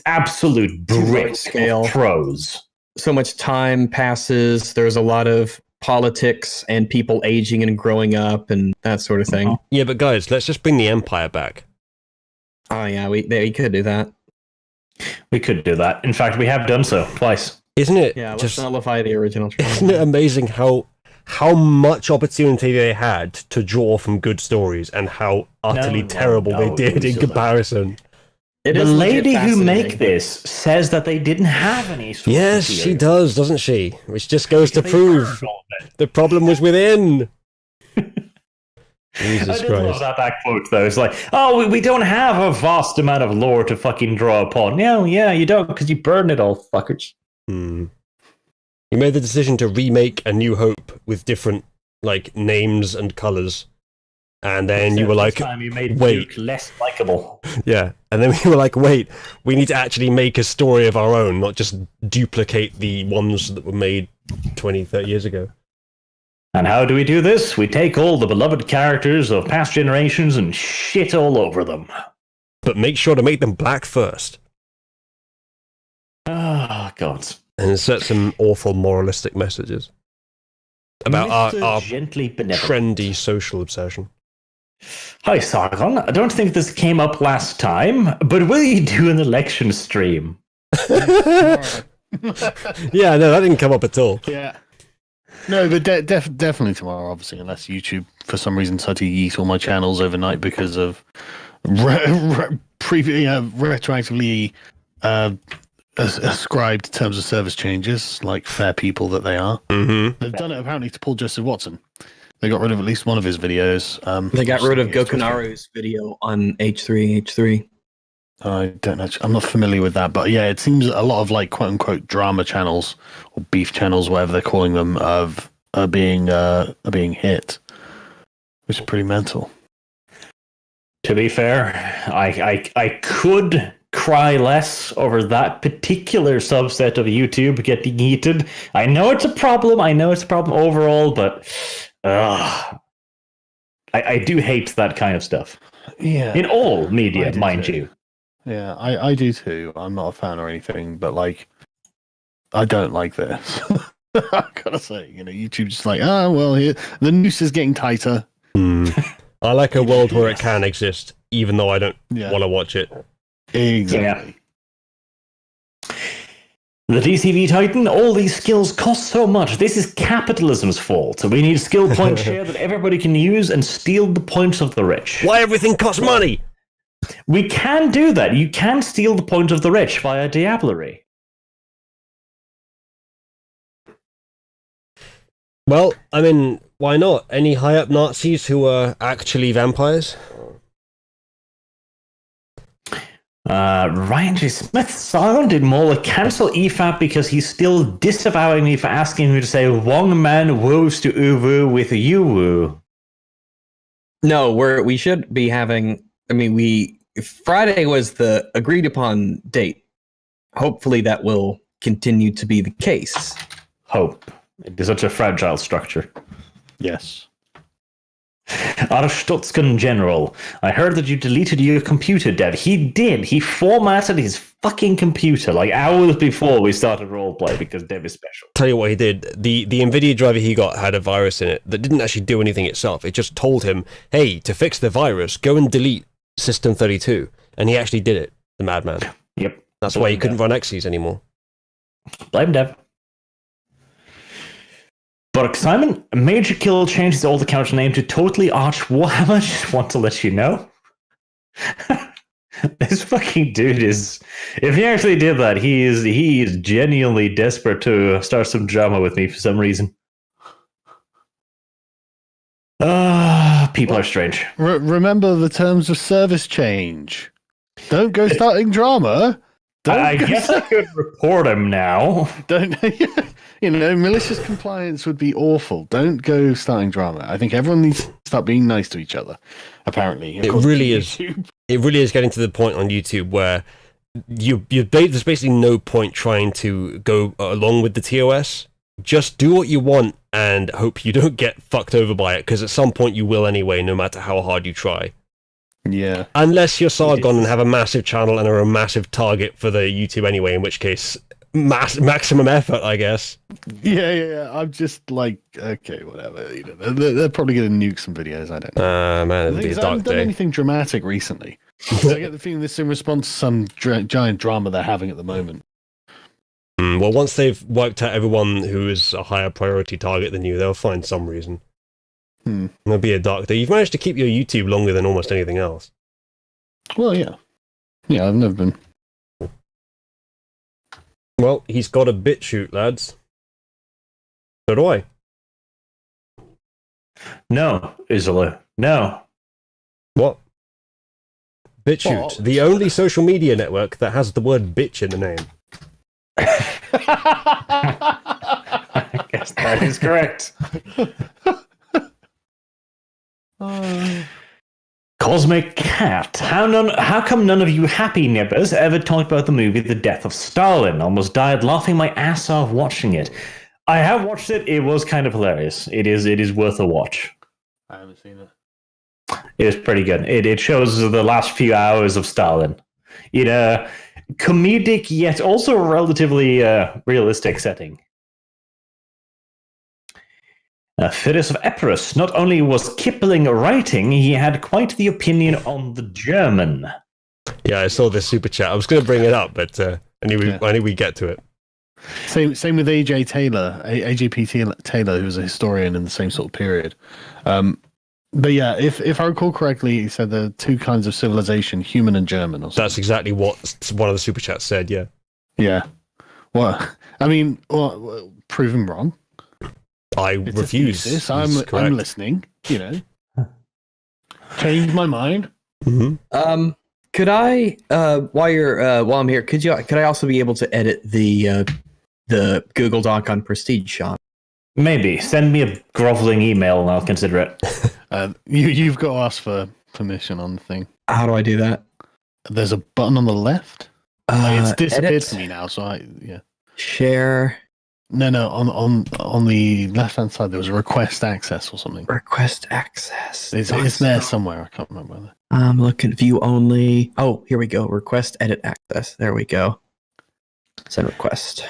S4: absolute brick
S5: scale
S4: prose.
S5: So much time passes. There's a lot of politics and people aging and growing up and that sort of thing.
S1: Yeah, but guys, let's just bring the Empire back.
S5: Oh yeah, we could do that.
S4: We could do that. In fact, we have done so twice.
S1: Isn't it?
S5: Yeah, let's
S1: just
S5: nullify the original trilogy.
S1: Isn't it amazing how much opportunity they had to draw from good stories and how utterly terrible they did in comparison?
S5: It
S4: The
S5: is legit
S4: lady who
S5: fascinating.
S4: make this says that they didn't have any source
S1: Yes, she
S4: material.
S1: does, doesn't she? Which just goes to
S4: They
S1: prove
S4: burned all of it.
S1: the problem was within.
S4: I
S1: Jesus
S4: did love
S1: Christ.
S4: that quote though. It's like, oh, we don't have a vast amount of lore to fucking draw upon. No, yeah, you don't, because you burned it all, fuckers.
S1: You made the decision to remake A New Hope with different names and colours. And then you were like,
S4: This time you made
S1: wait.
S4: Duke less likable.
S1: yeah. And then we were like, wait, we need to actually make a story of our own, not just duplicate the ones that were made 20, 30 years ago.
S4: And how do we do this? We take all the beloved characters of past generations and shit all over them.
S1: But make sure to make them black first.
S4: Oh, God.
S1: And insert some awful moralistic messages about
S4: Mr.
S1: our
S4: gently benevolent.
S1: trendy social obsession.
S4: Hi, Sargon. I don't think this came up last time, but will you do an election stream?
S1: Yeah, no, that didn't come up at all.
S3: Yeah. No, but definitely tomorrow, obviously, unless YouTube, for some reason, decided to yeet all my channels overnight because of retroactively ascribed terms of service changes, like fair people that they are.
S1: Mm-hmm.
S3: They've done it apparently to Paul Joseph Watson. They got rid of at least one of his videos.
S5: They got rid of Gokunaru's video on H3.
S3: I don't know. I'm not familiar with that, but yeah, it seems a lot of like quote unquote drama channels or beef channels, whatever they're calling them, are being hit, which is pretty mental.
S4: To be fair, I could cry less over that particular subset of YouTube getting heated. I know it's a problem. Overall, but I do hate that kind of stuff.
S3: Yeah,
S4: In all media, mind
S3: too.
S4: you.
S3: Yeah, I do too. I'm not a fan or anything, but like, I don't like this. I gotta say, YouTube's just like, well, here the noose is getting tighter.
S1: I like a world where it can exist, even though I don't want to watch it.
S3: Exactly.
S4: Yeah. The DCV Titan, all these skills cost so much. This is capitalism's fault. We need skill point share that everybody can use and steal the points of the rich.
S1: Why everything costs money?
S4: We can do that. You can steal the points of the rich via diablerie.
S1: Well, I mean, why not? Any high-up Nazis who are actually vampires?
S4: Ryan J. Smith sounded more like cancel EFAP because he's still disavowing me for asking him to say Wong Man woos to Uwu with Yuwu.
S5: No, we should be having. I mean, Friday was the agreed upon date. Hopefully, that will continue to be the case.
S4: Hope. It is such a fragile structure.
S3: Yes.
S4: Arstotzkan General, I heard that you deleted your computer, Dev. He did. He formatted his fucking computer like hours before we started roleplay because Dev is special.
S1: Tell you what he did. The NVIDIA driver he got had a virus in it that didn't actually do anything itself. It just told him, hey, to fix the virus, go and delete System 32. And he actually did it, the madman.
S4: Yep.
S1: That's why he couldn't run Xyz anymore.
S4: Blame Dev. But Simon, Major Kill changed his old account name to Totally Arch Warhammer. Just want to let you know. This fucking dude is. If he actually did that, he is genuinely desperate to start some drama with me for some reason. People are strange.
S3: Remember the terms of service change. Don't go starting drama.
S4: I guess I could report him now.
S3: Don't. Malicious compliance would be awful. Don't go starting drama. I think everyone needs to start being nice to each other. Apparently,
S1: it really is. It really is getting to the point on YouTube where there's basically no point trying to go along with the TOS. Just do what you want and hope you don't get fucked over by it, because at some point you will anyway, no matter how hard you try.
S3: Yeah.
S1: Unless you're Sargon and have a massive channel and are a massive target for the YouTube anyway, in which case, maximum effort, I guess.
S3: Yeah. I'm just like, okay, whatever. They're probably going to nuke some videos. I don't know.
S1: Man, it'll be a dark
S3: I haven't done
S1: day.
S3: anything dramatic recently. I get the feeling this is in response to some giant drama they're having at the moment.
S1: Well, once they've wiped out everyone who is a higher priority target than you, they'll find some reason. It'll be a dark day. You've managed to keep your YouTube longer than almost anything else.
S3: Well, yeah. Yeah, I've never been.
S1: Well, he's got a bit shoot, lads. So do I.
S4: No, Isola. No.
S1: What? BitChute, the only social media network that has the word bitch in the name.
S4: I guess that is correct. Cosmic Cat. How come none of you happy nibbers ever talked about the movie The Death of Stalin? Almost died laughing my ass off watching it. I have watched it. It was kind of hilarious. It is worth a watch.
S3: I haven't seen it.
S4: It is pretty good. It shows the last few hours of Stalin in a comedic yet also relatively realistic setting. Fides of Epirus. Not only was Kipling writing, he had quite the opinion on the German.
S1: Yeah, I saw this super chat. I was going to bring it up, but I knew we'd get to it.
S3: Same with AJ Taylor, AJP Taylor, who was a historian in the same sort of period. But yeah, if I recall correctly, he said there are two kinds of civilization: human and German. Or something.
S1: That's exactly what one of the super chats said. Yeah.
S3: Yeah. Well, I mean, prove him wrong.
S1: I
S3: It's
S1: refuse.
S3: a thesis.
S1: He's
S3: I'm
S1: correct.
S3: listening. You know, change my mind.
S1: Mhm.
S5: Could I, while I'm here, could I also be able to edit the Google Doc on Prestige, Sean?
S4: Maybe. Send me a groveling email and I'll consider it.
S3: You've got to ask for permission on the thing.
S5: How do I do that?
S3: There's a button on the left. It's disappeared
S5: edit,
S3: for me now. So yeah.
S5: share,
S3: No, on the left hand side there was a request access or something.
S5: request access.
S3: It's there somewhere. I can't remember. Whether.
S5: I'm looking view only. Oh, here we go. Request edit access. There we go. Send request.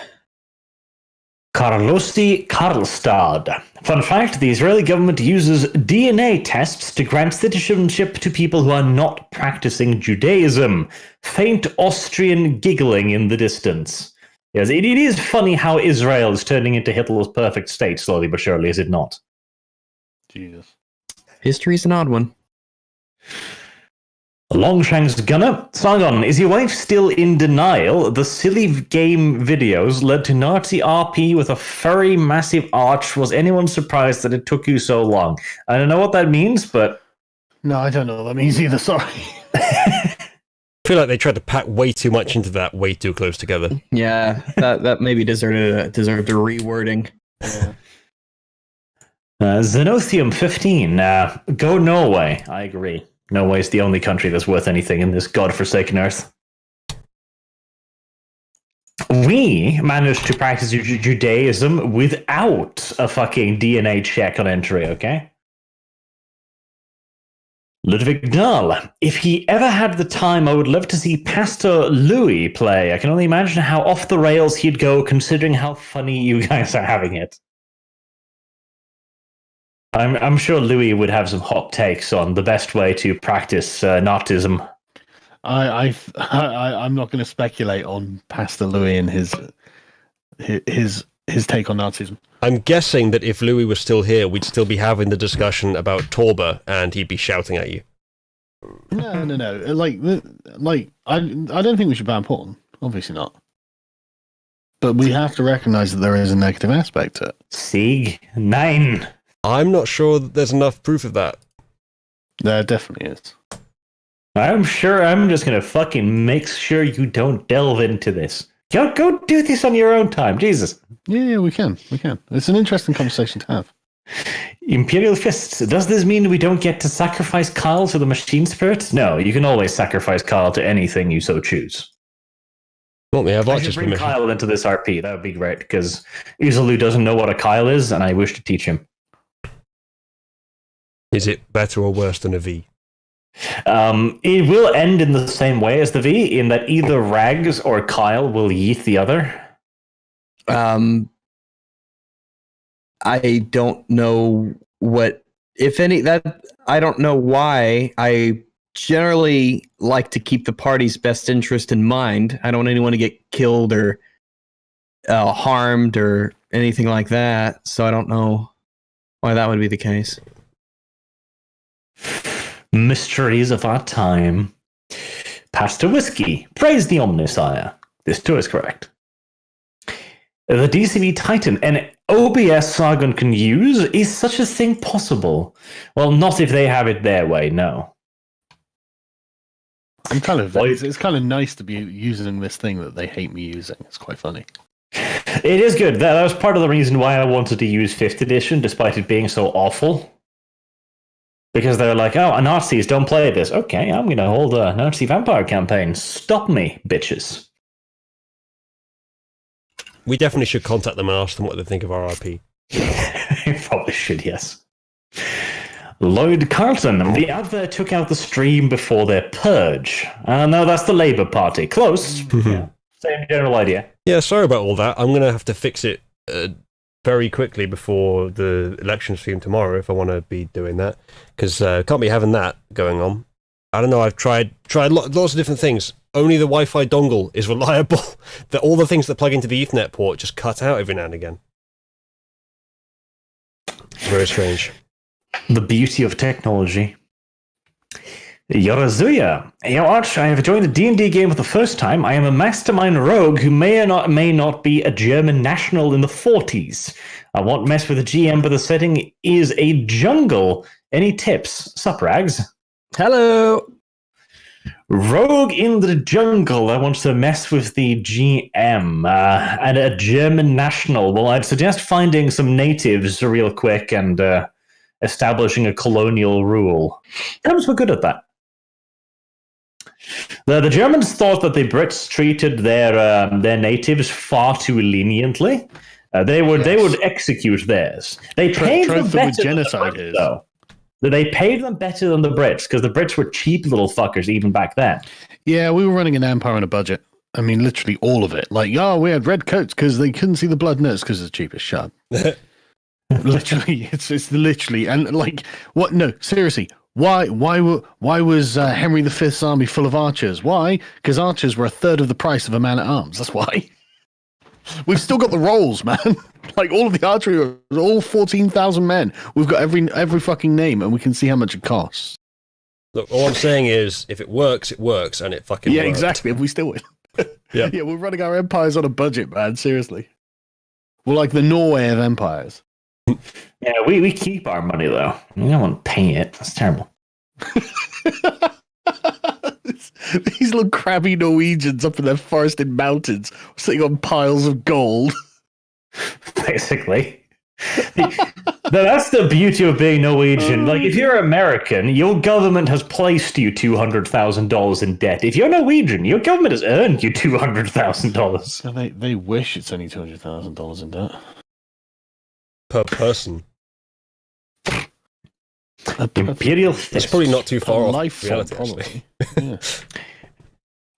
S4: Carlosi Karlstad. Fun fact, the Israeli government uses DNA tests to grant citizenship to people who are not practicing Judaism. Faint Austrian giggling in the distance. Yes, it is funny how Israel is turning into Hitler's perfect state slowly but surely, is it not?
S3: Jesus.
S5: History's an odd one.
S4: Longshanks Gunner. Sargon, is your wife still in denial? The silly game videos led to Nazi RP with a furry massive arch. Was anyone surprised that it took you so long? I don't know what that means, but...
S3: No, I don't know what that means either. Sorry.
S1: I feel like they tried to pack way too much into that, way too close together.
S5: Yeah, that maybe deserved a rewording.
S4: Xenothium 15. Go Norway. I agree. Norway is the only country that's worth anything in this godforsaken earth. We managed to practice Judaism without a fucking DNA check on entry, okay? Ludwig Dahl. If he ever had the time, I would love to see Pastor Louis play. I can only imagine how off the rails he'd go, considering how funny you guys are having it. I'm sure Louis would have some hot takes on the best way to practice Nazism.
S3: I'm not going to speculate on Pastor Louis and his take on Nazism.
S1: I'm guessing that if Louis was still here, we'd still be having the discussion about Torba, and he'd be shouting at you.
S3: No. Like I don't think we should ban porn. Obviously not. But we have to recognize that there is a negative aspect to it.
S4: Sieg 9.
S1: I'm not sure that there's enough proof of that.
S3: There definitely is.
S4: I'm sure I'm just going to fucking make sure you don't delve into this. Go do this on your own time, Jesus.
S3: Yeah, we can. It's an interesting conversation to have.
S4: Imperial Fists. Does this mean we don't get to sacrifice Kyle to the machine spirits? No, you can always sacrifice Kyle to anything you so choose.
S1: Want me to have
S4: I should
S1: Archer's
S4: bring
S1: permission?
S4: Kyle into this RP. That would be great, because Izalu doesn't know what a Kyle is, and I wish to teach him.
S1: Is it better or worse than a V?
S4: It will end in the same way as the V, in that either Rags or Kyle will yeet the other.
S5: I don't know what, if any, that I don't know why. I generally like to keep the party's best interest in mind. I don't want anyone to get killed or harmed or anything like that. So I don't know why that would be the case.
S4: Mysteries of our time. Pastor Whiskey. Praise the Omnisire. This too is correct. The DCB Titan, an OBS Sargon can use? Is such a thing possible? Well, not if they have it their way, no.
S3: I'm kind of. It's kind of nice to be using this thing that they hate me using. It's quite funny.
S4: It is good. That was part of the reason why I wanted to use 5th edition, despite it being so awful. Because they're like, oh, Nazis, don't play this. Okay, I'm going to hold a Nazi vampire campaign. Stop me, bitches.
S1: We definitely should contact them and ask them what they think of our RP.
S4: You probably should, yes. Lloyd Carlton, the advert took out the stream before their purge. No, that's the Labour Party. Close. Yeah. Same general idea.
S1: Yeah, sorry about all that. I'm going to have to fix it very quickly before the election stream tomorrow if I want to be doing that. Because can't be having that going on. I don't know, I've tried Tried lots of different things. Only the Wi-Fi dongle is reliable. All the things that plug into the Ethernet port just cut out every now and again. Very strange.
S4: The beauty of technology. Yorozuya. Hey, Arch, I have joined a D&D game for the first time. I am a mastermind rogue who may not be a German national in the 40s. I won't mess with the GM, but the setting is a jungle. Any tips? Sup, Rags?
S5: Hello.
S4: Rogue in the jungle. I want to mess with the GM and a German national. Well, I'd suggest finding some natives real quick and establishing a colonial rule. Germans were good at that. The Germans thought that the Brits treated their natives far too leniently. They would execute theirs. They paid them better than the Brits, though. They paid them better than the Brits because the Brits were cheap little fuckers even back then.
S3: Yeah, we were running an empire on a budget. I mean, literally all of it. Like, we had red coats because they couldn't see the blood nurse because it's the cheapest shot. Literally, it's literally, and like, what? No, seriously. Why was Henry V's army full of archers? Why? Because archers were a third of the price of a man at arms. That's why. We've still got the rolls, man. Like all of the archery, all 14,000 men. We've got every fucking name, and we can see how much it costs.
S1: Look, all I'm saying is, if it works, and it fucking worked.
S3: Exactly. If we still win.
S1: Yeah,
S3: we're running our empires on a budget, man. Seriously, we're like the Norway of empires.
S4: Yeah, we keep our money though. We don't want to pay it. That's terrible.
S3: These little crabby Norwegians up in their forested mountains sitting on piles of gold.
S4: Basically. That's the beauty of being Norwegian. Like, if you're American, your government has placed you $200,000 in debt. If you're Norwegian, your government has earned you $200,000.
S3: They wish it's only $200,000 in debt.
S1: Per person.
S4: Imperial
S1: It's probably not too far off
S3: life
S1: reality,
S3: probably.
S1: actually.
S3: Yeah.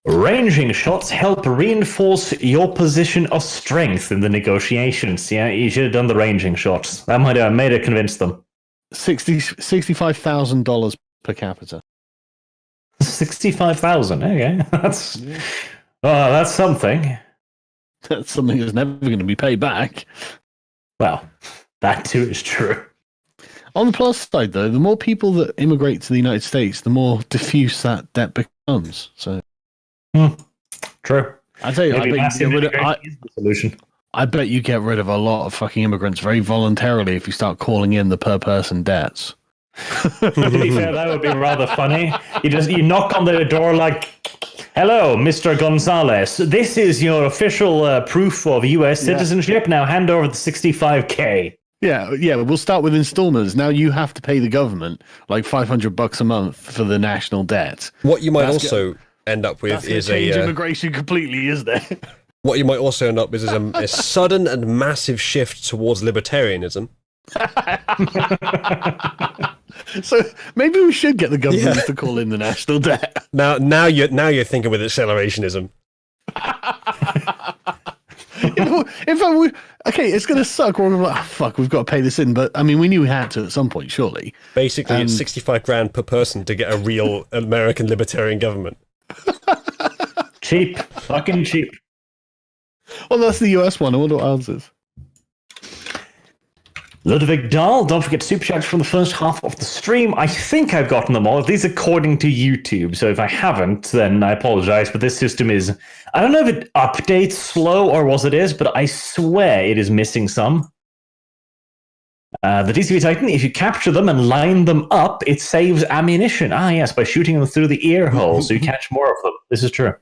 S4: Ranging shots help reinforce your position of strength in the negotiations. Yeah, you should have done the ranging shots. That might have made it convince them.
S3: $65,000 per capita.
S4: 65,000. Okay, that's something.
S3: That's something that's never going to be paid back.
S4: Well, that too is true.
S3: On the plus side, though, the more people that immigrate to the United States, the more diffuse that debt becomes. So,
S4: true.
S3: I tell you,
S4: Maybe
S3: I bet you get rid of.
S4: is the solution.
S3: I bet you get rid of a lot of fucking immigrants very voluntarily if you start calling in the per person debts.
S4: To be fair, that would be rather funny. You knock on their door like, "Hello, Mr. Gonzalez. This is your official proof of U.S. citizenship. Now hand over the $65K."
S3: Yeah, we'll start with installments. Now you have to pay the government like $500 a month for the national debt.
S1: What you might also end up with is
S3: change immigration completely, isn't it?
S1: What you might also end up with is a sudden and massive shift towards libertarianism.
S3: So maybe we should get the government to call in the national debt.
S1: Now you're thinking with accelerationism.
S3: Okay, it's going to suck. We're like, fuck, we've got to pay this in. But I mean, we knew we had to at some point, surely.
S1: Basically, it's 65 grand per person to get a real American libertarian government.
S4: Cheap, fucking cheap.
S3: Well, that's the US one. I wonder what answers.
S4: Ludwig Dahl, don't forget super chats from the first half of the stream. I think I've gotten them all, at least according to YouTube. So if I haven't, then I apologize. But this system is, I don't know if it updates slow or what it is, but I swear it is missing some. The DCV Titan, if you capture them and line them up, it saves ammunition. Ah, yes, by shooting them through the ear hole, so you catch more of them. This is true.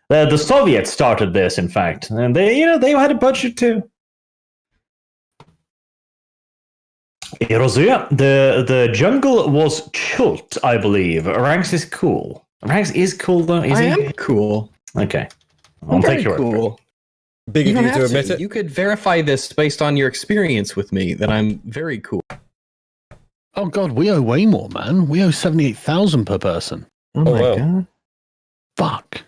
S4: The Soviets started this, in fact, and they had a budget too. Erosia, the jungle was Chult, I believe. Rags is cool. Rags is cool, though.
S5: I am cool.
S4: Okay.
S5: I'm very cool.
S1: Big of you to admit it.
S5: You could verify this based on your experience with me that I'm very cool.
S3: Oh god, we owe way more, man. We owe 78,000 per person.
S5: Oh my god.
S3: Fuck.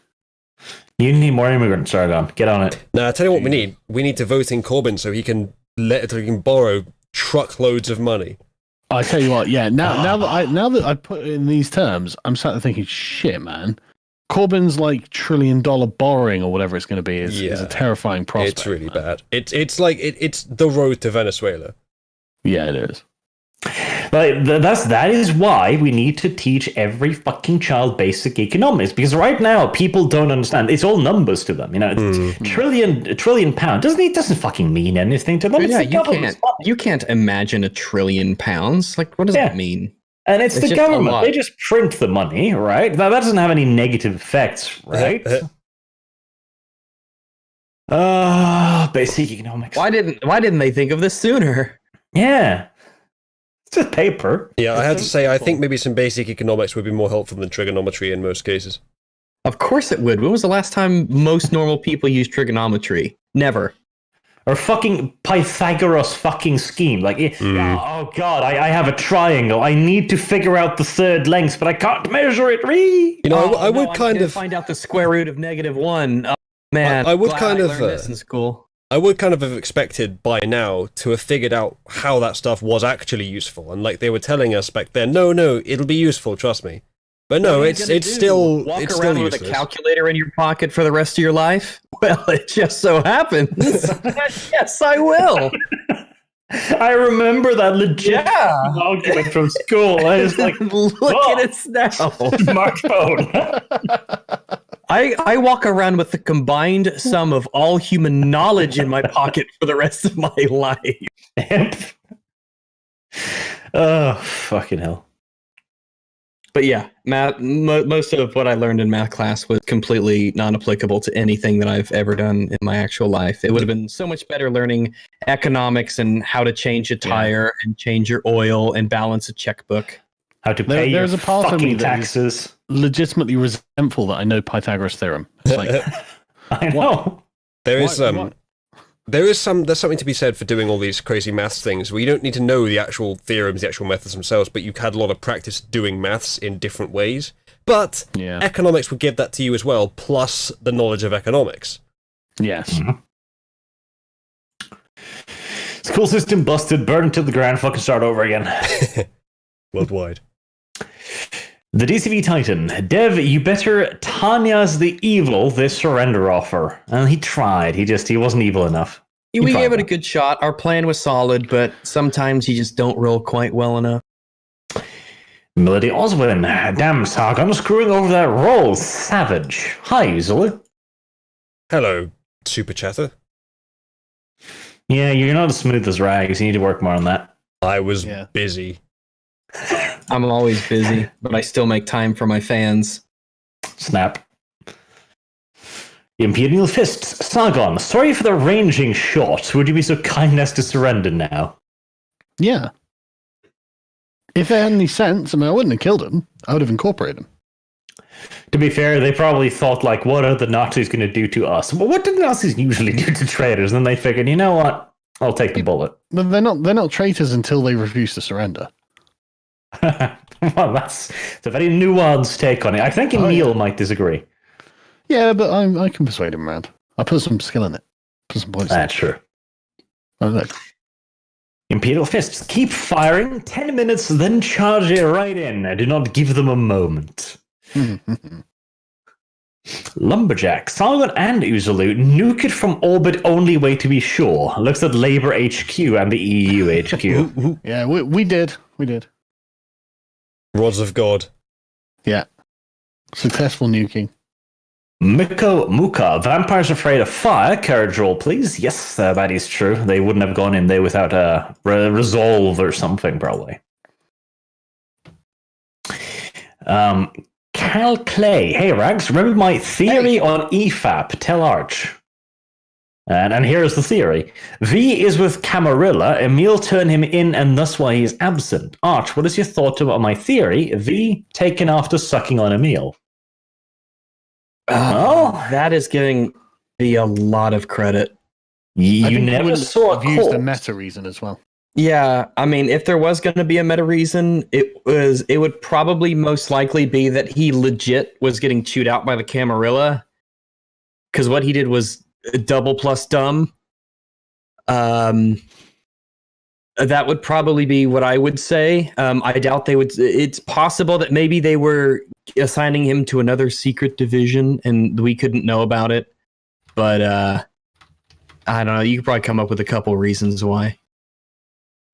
S4: You need more immigrants, Sargon. Get on it.
S1: Now, I tell you what we need. We need to vote in Corbyn so he can borrow truckloads of money.
S3: I tell you what, yeah. Now that I put it in these terms, I'm sat there thinking, shit, man. Corbyn's like $1 trillion borrowing or whatever it's going to be is a terrifying prospect.
S1: It's really
S3: man.
S1: bad. It's like it's the road to Venezuela.
S3: Yeah, it is.
S4: But that is why we need to teach every fucking child basic economics, because right now people don't understand. It's all numbers to them, you know. A trillion pound doesn't fucking mean anything to them.
S5: Yeah,
S4: It's
S5: you can't imagine £1 trillion. Like, what does that mean?
S4: And it's the
S5: just
S4: government. They just print the money, right? That doesn't have any negative effects, right? Basic economics.
S5: Why didn't they think of this sooner?
S4: Yeah. It's just paper.
S1: Yeah, I had to say, I think maybe some basic economics would be more helpful than trigonometry in most cases.
S5: Of course it would. When was the last time most normal people used trigonometry? Never.
S4: Or fucking Pythagoras fucking scheme. Like, oh god, I have a triangle. I need to figure out the third length, but I can't measure it.
S1: You know, I would kind of
S5: find out the square root of -1. Oh, man,
S1: I would
S5: glad
S1: kind
S5: I
S1: of
S5: learned this in school.
S1: I would kind of have expected by now to have figured out how that stuff was actually useful, and like they were telling us back then, no, it'll be useful, trust me. But no, it's still
S5: walk
S1: it's
S5: around
S1: still
S5: with
S1: useless.
S5: a calculator in your pocket for the rest of your life. Well, it just so happens. Yes, I will.
S4: I remember that legit argument from school. I was like,
S5: look at it now.
S4: Smartphone.
S5: I walk around with the combined sum of all human knowledge in my pocket for the rest of my life.
S4: Oh, fucking hell.
S5: But yeah, math. Most of what I learned in math class was completely non-applicable to anything that I've ever done in my actual life. It would have been so much better learning economics and how to change a tire and change your oil and balance a checkbook.
S4: How to pay
S3: There's
S4: your
S3: a part of me
S4: fucking
S3: that
S4: taxes.
S3: Legitimately resentful that I know Pythagoras theorem. It's like,
S4: I know.
S1: There's something to be said for doing all these crazy maths things where you don't need to know the actual theorems, the actual methods themselves, but you've had a lot of practice doing maths in different ways. But economics would give that to you as well, plus the knowledge of economics.
S3: yes.
S4: School system busted, burned to the ground, fucking start over again.
S1: Worldwide.
S4: The DCV Titan. Dev, you better Tanya's the evil this surrender offer. And he tried. He wasn't evil enough.
S5: We gave it a good shot. Our plan was solid, but sometimes you just don't roll quite well enough.
S4: Melody Oswin. Damn, Sargon, screwing over that roll. Savage. Hi, Usually.
S1: Hello, Super Chatter.
S4: Yeah, you're not as smooth as Rags. You need to work more on that.
S1: I was busy.
S5: I'm always busy, but I still make time for my fans.
S4: Snap. Imperial Fists. Sargon, sorry for the ranging shot. Would you be so kind as to surrender now?
S3: Yeah. If it had any sense, I wouldn't have killed him. I would have incorporated him.
S4: To be fair, they probably thought, like, what are the Nazis going to do to us? Well, what do Nazis usually do to traitors? And then they figured, you know what? I'll take the bullet.
S3: But they're not traitors until they refuse to surrender.
S4: Well, it's a very nuanced take on it. I think Emil might disagree.
S3: Yeah, but I can persuade him around. I put some skill in it. Put some points.
S4: That's true.
S3: Oh, look.
S4: Imperial Fists, keep firing. 10 minutes, then charge it right in. Do not give them a moment. Lumberjack, Sargon and Uzalu, nuke it from orbit only way to be sure. Looks at Labour HQ and the EU HQ.
S3: Yeah, we did. We did.
S1: Rods of God.
S3: Yeah. Successful nuking.
S4: Miko Muka, Vampires Afraid of Fire. Courage roll, please. Yes, that is true. They wouldn't have gone in there without a resolve or something, probably. Cal Clay. Hey, Rags, remember my theory on EFAP? Tell Arch. And here's the theory. V is with Camarilla. Emil turned him in, and thus why he's absent. Arch, what is your thought about my theory? V taken after sucking on Emil.
S5: That is giving me a lot of credit.
S4: You never saw a
S3: used a
S4: cult.
S3: meta reason as well.
S5: Yeah, I mean, if there was going to be a meta reason, it would probably most likely be that he legit was getting chewed out by the Camarilla, because what he did was double plus dumb. That would probably be what I would say. I doubt they would. It's possible that maybe they were assigning him to another secret division and we couldn't know about it. But I don't know. You could probably come up with a couple reasons why. I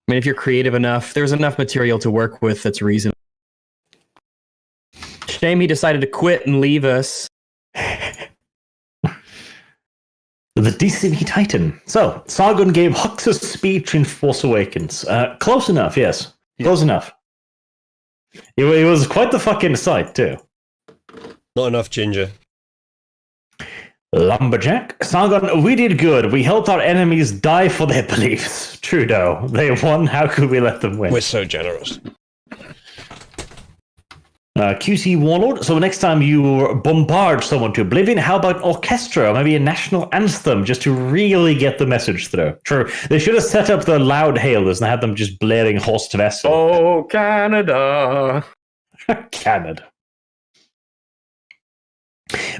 S5: mean, if you're creative enough, there's enough material to work with that's reasonable. Shame he decided to quit and leave us.
S4: The DCV Titan. So, Sargon gave Hux a speech in Force Awakens. Close enough, yes. Close enough. It was quite the fucking sight, too.
S1: Not enough ginger.
S4: Lumberjack. Sargon, we did good. We helped our enemies die for their beliefs. Trudeau. They won. How could we let them win?
S1: We're so generous.
S4: QC Warlord. So next time you bombard someone to oblivion, how about orchestra or maybe a national anthem just to really get the message through? True. They should have set up the loud hailers and had them just blaring Horst Wessel.
S5: Oh, Canada.
S4: Canada.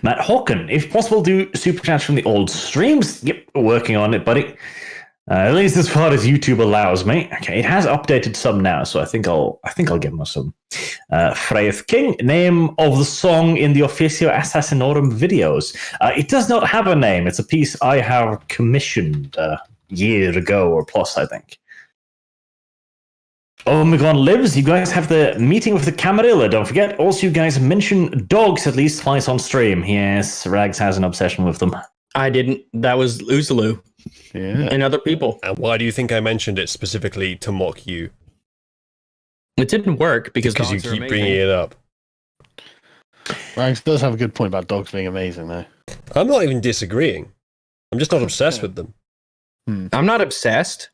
S4: Matt Hawken. If possible, do super chats from the old streams. Yep, working on it, buddy. At least as far as YouTube allows me. Okay, it has updated some now, so I think I'll give them some. Freyth King, name of the song in the Officio Assassinorum videos. It does not have a name. It's a piece I have commissioned a year ago or plus, I think. Omegon lives. You guys have the meeting with the Camarilla. Don't forget. Also, you guys mention dogs at least twice on stream. Yes, Rags has an obsession with them.
S5: I didn't. That was Uzulu.
S3: Yeah.
S5: And other people.
S1: And why do you think I mentioned it specifically to mock you?
S5: It didn't work because
S1: Because you
S5: dogs are
S1: keep
S5: amazing.
S1: bringing it up.
S3: Rags does have a good point about dogs being amazing, though.
S1: I'm not even disagreeing. I'm just not obsessed with them.
S5: I'm not obsessed.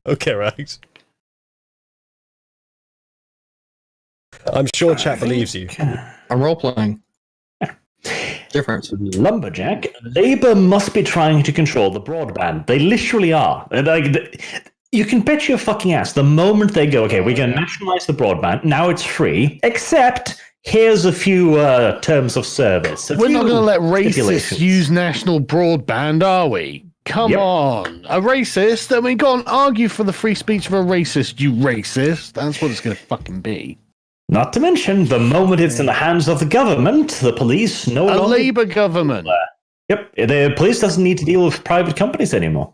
S1: Okay, Rags. I'm sure chat believes you.
S5: I'm role playing. Difference.
S4: Lumberjack. Labour must be trying to control the broadband. They literally are. You can bet your fucking ass the moment they go, okay, we're going to nationalize the broadband. Now it's free, except here's a few terms of service.
S3: We're not going to let racists
S4: stipulations.
S3: use national broadband, are we? Come
S4: Yep.
S3: on. A racist? I mean, go on, argue for the free speech of a racist, you racist. That's what it's going to fucking be.
S4: Not to mention, the moment it's in the hands of the government, the police no
S3: A
S4: longer...
S3: Labour government.
S4: Yep, the police doesn't need to deal with private companies anymore.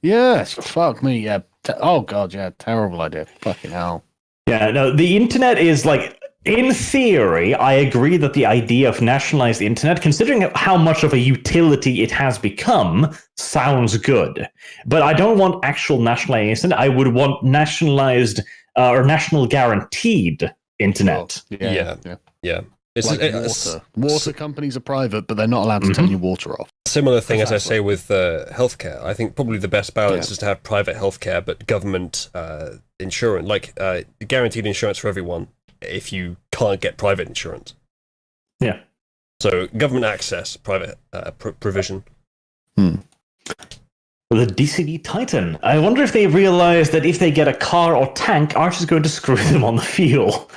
S3: Yes, fuck me, yeah. Oh, God, yeah, terrible idea. Fucking hell.
S4: Yeah, no, the internet is like... In theory, I agree that the idea of nationalized internet, considering how much of a utility it has become, sounds good. But I don't want actual nationalized internet. I would want nationalized or national guaranteed internet.
S1: Yeah. It's,
S3: Like water. Water companies are private, but they're not allowed to turn your water off.
S1: similar thing as I
S3: Precisely.
S1: say with healthcare. I think probably the best balance is to have private healthcare, but government insurance, like guaranteed insurance for everyone if you can't get private insurance.
S4: Yeah.
S1: So government access, private provision.
S4: The DCD Titan. I wonder if they realize that if they get a car or tank, Arch is going to screw them on the fuel.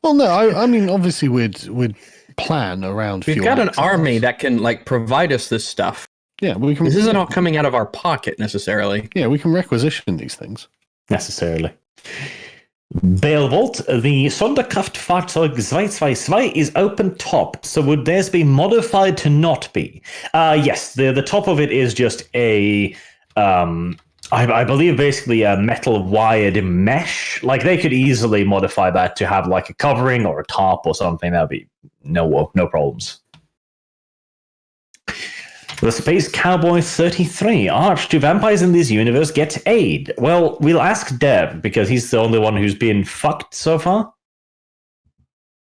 S3: Well, no, I mean, obviously we'd plan around
S5: We've
S3: fuel
S5: got an
S3: mixes.
S5: army that can like provide us this stuff.
S3: Yeah, we can.
S5: This isn't all coming out of our pocket necessarily.
S3: Yeah, we can requisition these things.
S4: Necessarily. Beelvolt, the Sonderkraftfahrzeug 222 is open top, so would theirs be modified to not be? Yes, the top of it is just a, I believe basically a metal wired mesh. Like they could easily modify that to have like a covering or a top or something. That'd be no problems. The Space Cowboy 33. Arch, do vampires in this universe get aid? Well, we'll ask Dev, because he's the only one who's been fucked so far.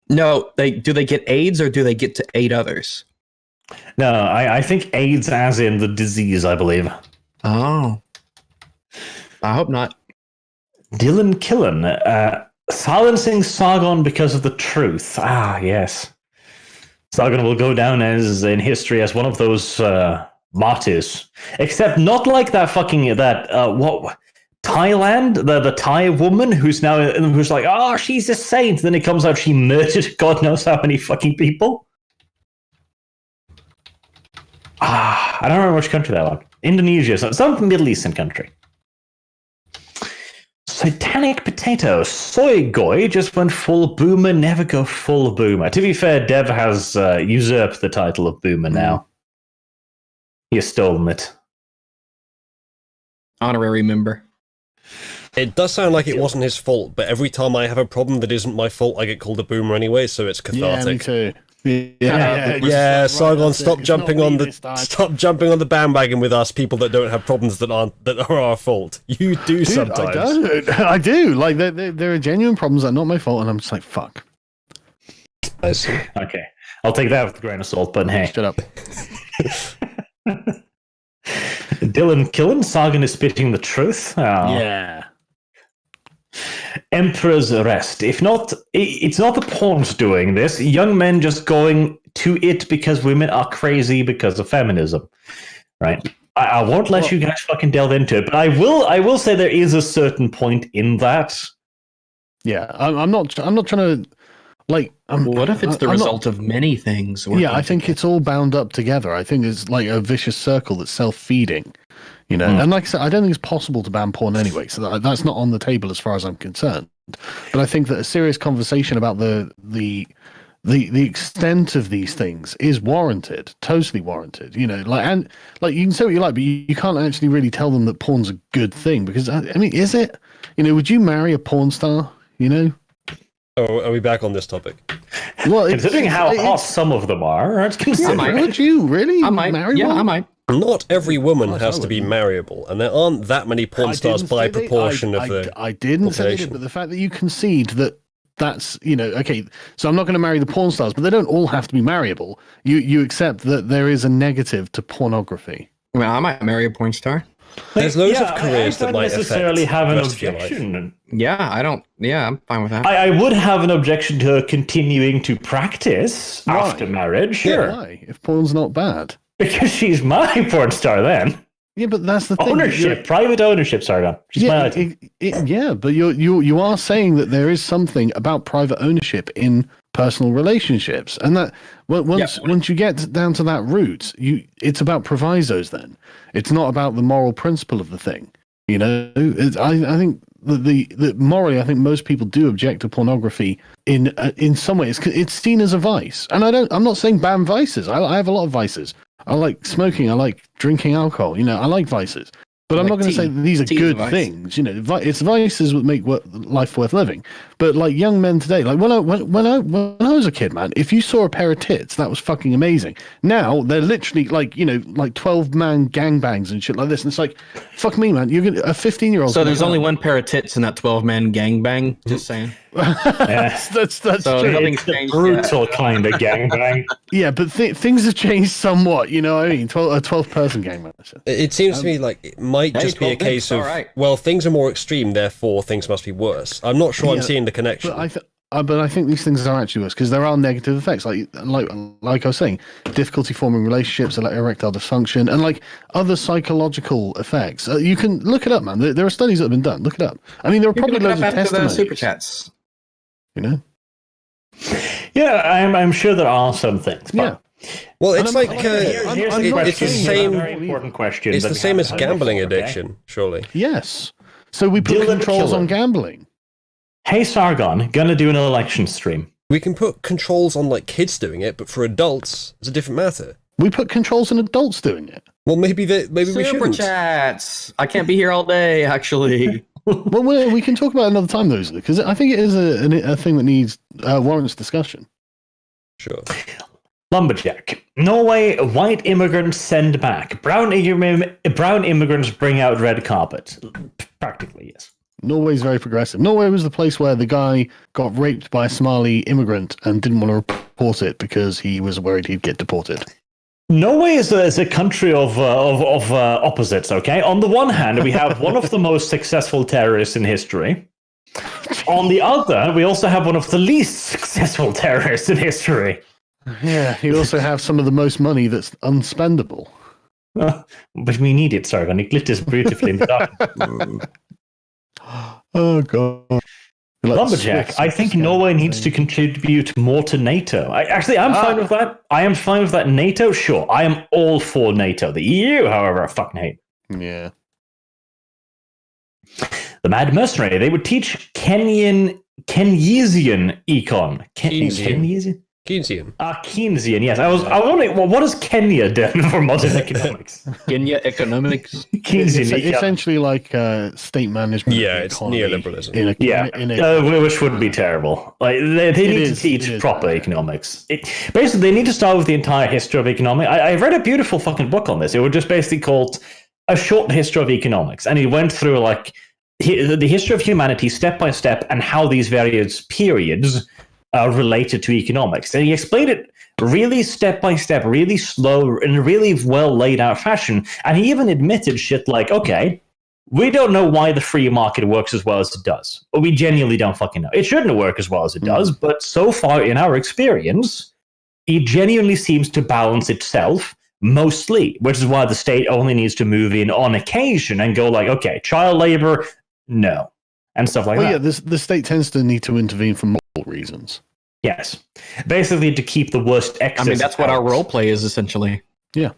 S5: No, do they get AIDS or do they get to aid others?
S4: No, I think AIDS as in the disease, I believe.
S5: Oh. I hope not.
S4: Dylan Killen. Silencing Sargon because of the truth. Ah, yes. Sargon will go down as in history as one of those martyrs, except not like that fucking what Thailand, the Thai woman who's like, oh, she's a saint. Then it comes out she murdered God knows how many fucking people. I don't remember which country that was. Indonesia, some Middle Eastern country. Satanic Potato. Soy Goy just went full boomer, never go full boomer. To be fair, Dev has usurped the title of boomer now. He has stolen it.
S5: Honorary member.
S1: It does sound like it wasn't his fault, but every time I have a problem that isn't my fault, I get called a boomer anyway, so it's
S3: Yeah, me
S1: cathartic.
S3: too.
S1: Yeah, Sargon,
S3: that's it.
S1: stop
S3: It's
S1: jumping
S3: not
S1: on
S3: me
S1: the
S3: this time.
S1: stop jumping on the bandwagon with us people that don't have problems that are our fault. You do
S3: Dude,
S1: sometimes.
S3: I don't. I do. Like there are genuine problems that are not my fault, and I'm just like, fuck.
S1: I see.
S4: Okay. I'll take that with a grain of salt, but hey.
S3: Shut up.
S4: Dylan Killen, Sargon is spitting the truth. Oh.
S3: Yeah.
S4: Emperor's Rest. If not, it's not the pawns doing this. Young men just going to it because women are crazy because of feminism. Right? I won't let you guys fucking delve into it, but I will say there is a certain point in that.
S3: Yeah. I'm not trying to like.
S5: What if it's the
S3: I'm not-
S5: result of many things?
S3: Yeah, I think it's all bound up together. I think it's like a vicious circle that's self-feeding, you know. And like I said, I don't think it's possible to ban porn anyway, so that's not on the table as far as I'm concerned. But I think that a serious conversation about the extent of these things is warranted, totally warranted. You know, like you can say what you like, but you can't actually really tell them that porn's a good thing because I mean, is it? You know, would you marry a porn star? You know.
S1: Oh, are we back on this topic?
S3: Well,
S4: Considering how hot some of them are, it's considerable.
S3: Would you really?
S5: I might.
S3: marry
S5: Yeah,
S3: one?
S5: I might.
S1: Not every woman has
S3: I
S1: to be
S3: wouldn't.
S1: marryable, and there aren't that many porn
S3: I
S1: stars
S3: didn't
S1: by
S3: say they-
S1: proportion of the.
S3: I didn't say they did,
S1: population.
S3: but the fact that you concede that's you know okay. So I'm not going to marry the porn stars, but they don't all have to be marryable. You accept that there is a negative to pornography.
S5: I mean, I might marry a porn star.
S1: There's loads of careers
S4: I
S1: that
S4: don't
S1: might
S4: necessarily
S1: affect
S4: have an
S1: the rest of your life.
S4: objection.
S5: Yeah, I don't. Yeah, I'm fine with that.
S4: I would have an objection to her continuing to practice
S3: Why?
S4: after marriage, sure.
S3: Why? If porn's not bad.
S4: Because she's my porn star then.
S3: Yeah, but that's the thing.
S4: Ownership, private ownership, Sargon. She's my
S3: Yeah,
S4: item.
S3: yeah, but you are saying that there is something about private ownership in personal relationships, and that once you get down to that root, it's about provisos. Then it's not about the moral principle of the thing. You know, I think that morally, I think most people do object to pornography in some way. It's seen as a vice, and I'm not saying ban vices. I have a lot of vices. I like smoking. I like drinking alcohol. You know, I like vices. But I'm
S5: Like
S3: not going to say
S5: tea.
S3: that these are
S5: Tea is a
S3: good
S5: vice.
S3: things. You know, it's vices that make life worth living. But like young men today, like when I was a kid, man, if you saw a pair of tits, that was fucking amazing. Now they're literally like 12-man gangbangs and shit like this, and it's like, fuck me, man. You're gonna a 15-year-old.
S5: So there's only one pair of tits in that 12-man gangbang. Just saying.
S4: Yeah.
S3: that's
S5: So
S3: true.
S5: nothing's
S4: It's the
S5: changed.
S4: brutal kind of gangbang.
S3: Yeah, but things have changed somewhat. You know what I mean? 12-person gangbang.
S1: It seems to me like it might
S5: Hey,
S1: just be a
S5: 12
S1: case
S5: minutes,
S1: of,
S5: alright.
S1: well, things are more extreme, therefore things must be worse. I'm not sure I'm
S3: Yeah,
S1: seeing the connection.
S3: But I think these things are actually worse because there are negative effects, like I was saying, difficulty forming relationships, like erectile dysfunction, and like other psychological effects. You can look it up, man. There are studies that have been done. Look it up. I mean, there are
S5: You can
S3: probably
S5: look it
S3: loads
S5: up
S3: of
S5: after the
S3: testimonies.
S5: super chats.
S3: You know?
S4: Yeah, I'm sure there are some things.
S3: Yeah.
S4: But
S1: Well, it's
S3: I'm-
S1: like
S4: here's
S3: I'm-
S4: the
S3: I'm not
S4: question.
S1: it's the
S3: saying
S4: Here's a
S1: same.
S4: very important question.
S1: It's
S4: that
S1: the
S4: we
S1: same as
S4: haven't had
S1: gambling
S4: before, okay?
S1: addiction, surely.
S3: Yes. So we put
S4: Dylan
S3: controls
S4: Killer.
S3: on gambling.
S4: Hey, Sargon, gonna do an election stream.
S1: We can put controls on like kids doing it, but for adults, it's a different matter.
S3: We put controls on adults doing it.
S1: Well, maybe we
S5: Super
S1: shouldn't.
S5: chats. I can't be here all day, actually.
S3: Well, we can talk about it another time, though, because I think it is a thing that needs warrants discussion.
S1: Sure.
S4: Lumberjack. Norway, white immigrants send back. Brown immigrants bring out red carpet. Practically, yes.
S3: Norway's very progressive. Norway was the place where the guy got raped by a Somali immigrant and didn't want to report it because he was worried he'd get deported.
S4: Norway is a country of opposites, okay? On the one hand, we have one of the most successful terrorists in history. On the other, we also have one of the least successful terrorists in history.
S3: Yeah, you also have some of the most money that's unspendable.
S4: But we need it, Sargon. It glitters beautifully in the dark.
S3: Oh, God. Like
S4: Lumberjack,
S3: Swiss
S4: I
S3: and
S4: think
S3: Scandinavian
S4: Norway needs to
S3: thing.
S4: contribute more to NATO. I'm fine with that. I am fine with that. NATO, sure. I am all for NATO. The EU, however, I fucking hate.
S3: Yeah.
S4: the Mad Mercenary. They would teach Keynesian econ. Keynesian? Keynesian, yes. I was wondering, well, what has Kenya done for modern economics?
S2: Kenya economics.
S4: Keynesian
S3: It's essentially like state management. of
S1: Yeah,
S3: the
S1: it's
S3: economy
S1: neoliberalism.
S4: Which would be terrible. Like they need to teach proper economics. Basically, they need to start with the entire history of economics. I read a beautiful fucking book on this. It was just basically called A Short History of Economics, and he went through like the history of humanity step by step and how these various periods are related to economics. And he explained it really step by step, really slow, in a really well laid out fashion. And he even admitted shit like, okay, we don't know why the free market works as well as it does. Or we genuinely don't fucking know. It shouldn't work as well as it does, but so far in our experience, it genuinely seems to balance itself mostly, which is why the state only needs to move in on occasion and go like, okay, child labor, no, and stuff like that.
S3: Yeah, the state tends to need to intervene for multiple reasons.
S4: Yes. Basically to keep the worst excess.
S5: I mean, that's what
S4: out.
S5: our role play is essentially.
S3: Yeah.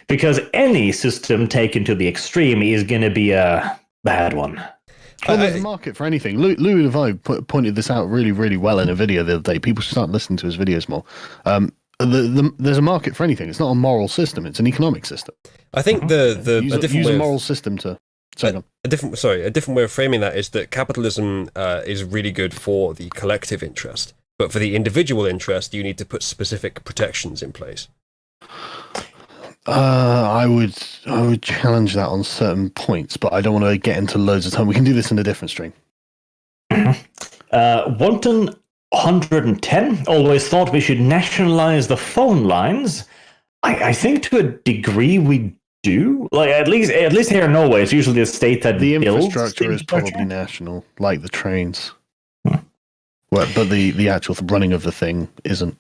S4: Because any system taken to the extreme is going to be a bad one.
S3: Well, there's a market for anything. Louis Leveau pointed this out really, really well in a video the other day. People should start listening to his videos more. There's a market for anything. It's not a moral system. It's an economic system.
S1: I think
S3: Use a moral system to...
S1: a different way of framing that is that capitalism is really good for the collective interest, but for the individual interest, you need to put specific protections in place.
S3: I would challenge that on certain points, but I don't want to get into loads of time. We can do this in a different stream.
S4: Wanton 110 always thought we should nationalize the phone lines. I think to a degree we do. Like at least here in Norway, it's usually the state that
S3: the
S4: builds
S3: infrastructure is probably
S4: infrastructure.
S3: national, like the trains. Well, but the actual running of the thing isn't.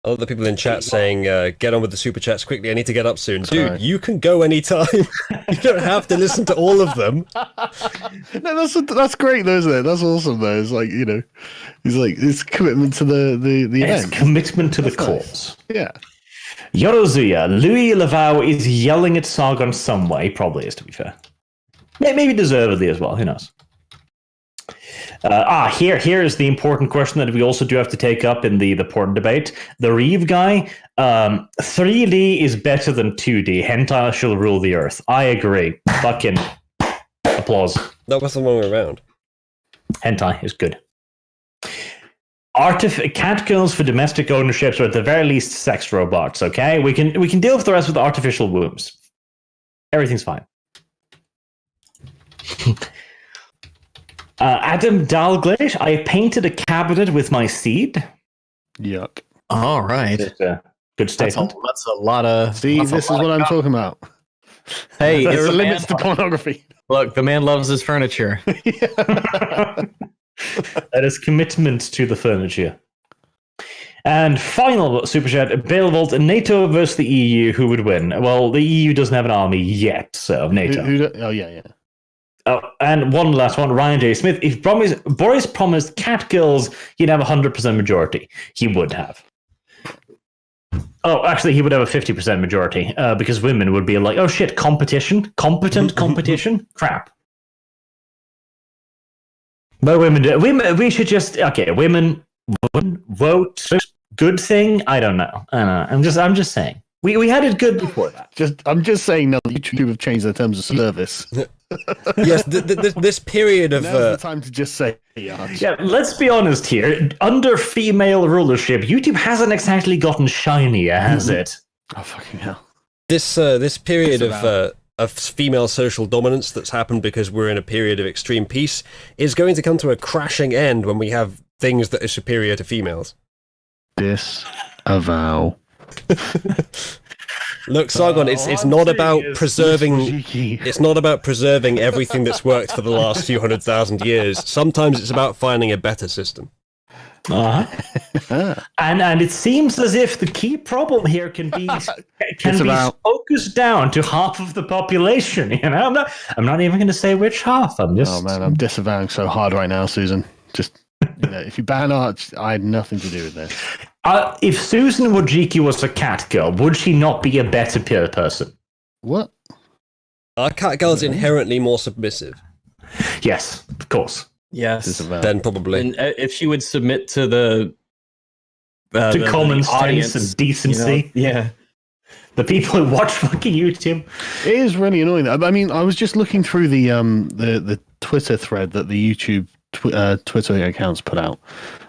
S1: A lot of the people in chat saying, get on with the super chats quickly, I need to get up soon.
S3: Sorry.
S1: Dude, you can go anytime. You don't have to listen to all of them.
S3: No, that's great though, isn't it? That's awesome though. It's like, he's like, it's commitment to the
S4: It's
S3: event.
S4: commitment to the
S3: That's nice.
S4: cause.
S3: Yeah.
S4: Yorozuya, Louis Leveau is yelling at Sargon some way. Probably is, to be fair. Maybe deservedly as well. Who knows? Here is the important question that we also do have to take up in the porn debate. The Reeve guy, 3D is better than 2D. Hentai shall rule the earth. I agree. Fucking applause.
S1: That was the wrong way around.
S4: Hentai is good. Cat girls for domestic ownerships, or at the very least, sex robots. Okay, we can deal with the rest with artificial wombs. Everything's fine. Adam Dalglish, I painted a cabinet with my seed.
S3: Yuck.
S5: All right.
S4: It's a good statement.
S5: That's a lot of.
S3: See,
S5: that's a
S3: this is
S5: lot
S3: what
S5: of
S3: I'm talking about.
S5: Hey,
S3: There
S5: it's
S3: are
S5: a
S3: limits to
S5: man.
S3: pornography.
S5: Look, the man loves his furniture.
S4: That is commitment to the furniture. And final super chat, Beelvolt, NATO versus the EU, who would win? Well, the EU doesn't have an army yet, so NATO.
S3: Oh, yeah.
S4: Oh, and one last one, Ryan J. Smith. If Boris promised cat girls, he'd have 100% majority. He would have. Oh, actually, he would have a 50% majority because women would be like, oh shit, competent competition? Crap. But women, we should just, okay, women vote, good thing? I don't know. I'm just saying. We had it good before that.
S3: I'm just saying now that YouTube have changed their terms of service.
S1: Yes, this period of...
S3: Now's the time to just say,
S4: Yeah, let's be honest here. Under female rulership, YouTube hasn't exactly gotten shinier, has it?
S3: Oh, fucking hell.
S1: This period of female social dominance that's happened because we're in a period of extreme peace is going to come to a crashing end when we have things that are superior to females.
S3: Disavow.
S1: Look, Sargon, it's not about preserving. It's not about preserving everything that's worked for the last few 100,000 years. Sometimes it's about finding a better system.
S4: And it seems as if the key problem here can be focused down to half of the population. You know, I'm not even going to say which half. I'm just.
S3: Oh man, I'm disavowing so hard right now, Susan. Just if you ban art, I had nothing to do with this.
S4: If Susan Wojcicki was a cat girl, would she not be a better person?
S3: What?
S1: Our cat girl's inherently more submissive.
S4: Yes, of course.
S3: This is
S5: Yes.
S3: about.
S1: Then probably.
S5: And if she would submit to the
S4: Common sense
S5: audience,
S4: and decency.
S5: yeah.
S4: The people who watch fucking YouTube.
S3: It is really annoying. I mean, I was just looking through the Twitter thread that the YouTube Twitter accounts put out,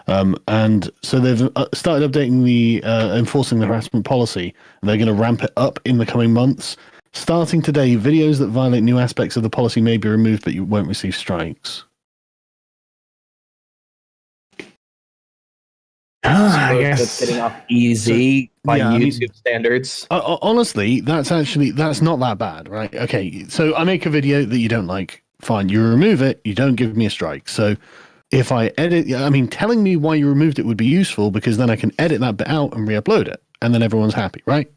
S3: and so they've started updating the enforcing the harassment policy. And they're going to ramp it up in the coming months. Starting today, videos that violate new aspects of the policy may be removed, but you won't receive strikes.
S4: I
S5: That's
S4: guess.
S5: getting off easy by
S3: yeah, I mean-
S5: YouTube standards.
S3: Honestly, that's not that bad, right? Okay, so I make a video that you don't like. Fine, you remove it. You don't give me a strike. So if I edit, I mean, telling me why you removed it would be useful because then I can edit that bit out and re-upload it, and then everyone's happy, right?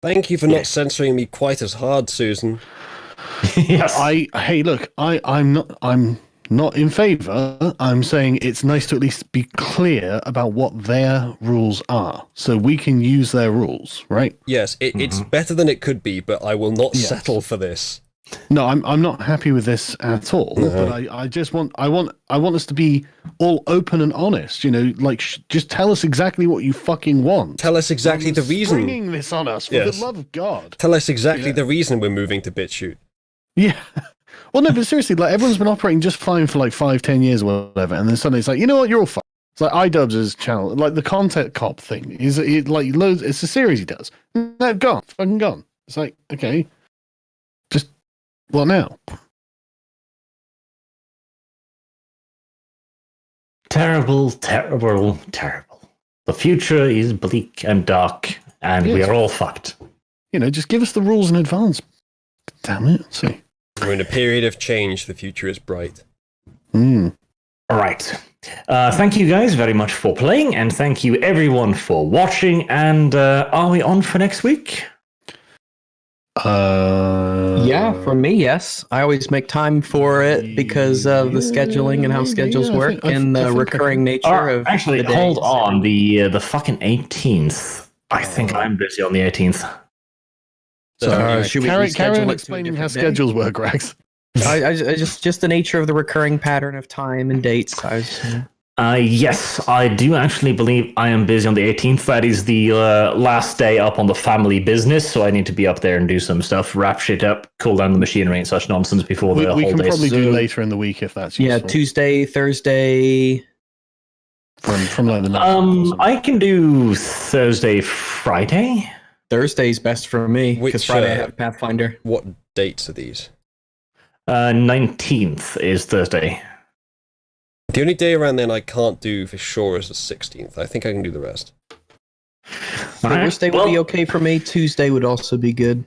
S1: Thank you for not censoring me quite as hard, Susan.
S4: Yes.
S3: Hey, look, I'm not in favor. I'm saying it's nice to at least be clear about what their rules are, so we can use their rules, right?
S1: Yes, it's better than it could be, but I will not
S3: Yes.
S1: settle for this.
S3: No, I'm not happy with this at all. But I just want us to be all open and honest. You know, like just tell us exactly what you fucking want.
S1: Tell us exactly the reason.
S3: Springing this on us, for
S1: Yes.
S3: the love of God.
S1: Tell us exactly
S3: Yeah.
S1: the reason we're moving to BitChute.
S3: Yeah. Well, no, but seriously, like everyone's been operating just fine for like 5-10 years or whatever, and then suddenly it's like, you know what, you're all fine. It's like iDubbbz's channel, like the Content Cop thing is like loads. It's a series he does. No, gone, fucking gone. It's like, okay, just what now?
S4: Terrible, terrible, terrible. The future is bleak and dark, and we
S3: Yes.
S4: are all fucked.
S3: You know, just give us the rules in advance. Damn it. Let's see.
S1: We're in a period of change. The future is bright.
S3: Mm.
S4: All right. Thank you guys very much for playing, and thank you everyone for watching. And are we on for next week?
S5: Yeah, for me, yes. I always make time for it because of the scheduling and how schedules
S3: yeah, I
S5: work
S3: think- I
S5: and the
S3: think I
S5: recurring
S3: can-
S5: nature of
S4: Actually,
S5: the
S4: hold
S5: days.
S4: on. The fucking 18th. I think I'm busy on the 18th.
S5: So should we
S3: Carry
S5: reschedule
S3: on
S5: it to a
S3: explaining how
S5: different day?
S3: schedules work, Rex.
S5: I just the nature of the recurring pattern of time and dates.
S4: Yes, I do actually believe I am busy on the 18th. That is the last day up on the family business, so I need to be up there and do some stuff, wrap shit up, cool down the machinery and such nonsense before the
S3: We can
S4: holidays.
S3: probably do later in the week if that's
S5: Yeah,
S3: useful.
S5: Tuesday, Thursday.
S3: from like the 9th or something.
S4: I can do Thursday, Friday.
S5: Thursday's best for me because
S1: Which,
S5: Friday I
S1: uh,
S5: have Pathfinder.
S1: What dates are these?
S4: 19th is Thursday.
S1: The only day around then I can't do for sure is the 16th. I think I can do the rest.
S4: Alright,
S5: Thursday would
S4: well,
S5: be okay for me. Tuesday would also be good.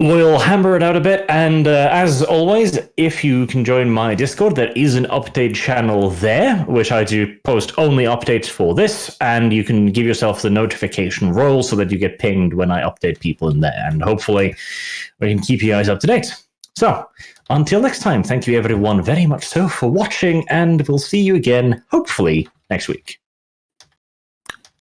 S4: We'll hammer it out a bit, and as always, if you can join my Discord, there is an update channel there, which I do post only updates for this, and you can give yourself the notification role so that you get pinged when I update people in there, and hopefully we can keep you guys up to date. So, until next time, thank you everyone very much so for watching, and we'll see you again, hopefully, next week.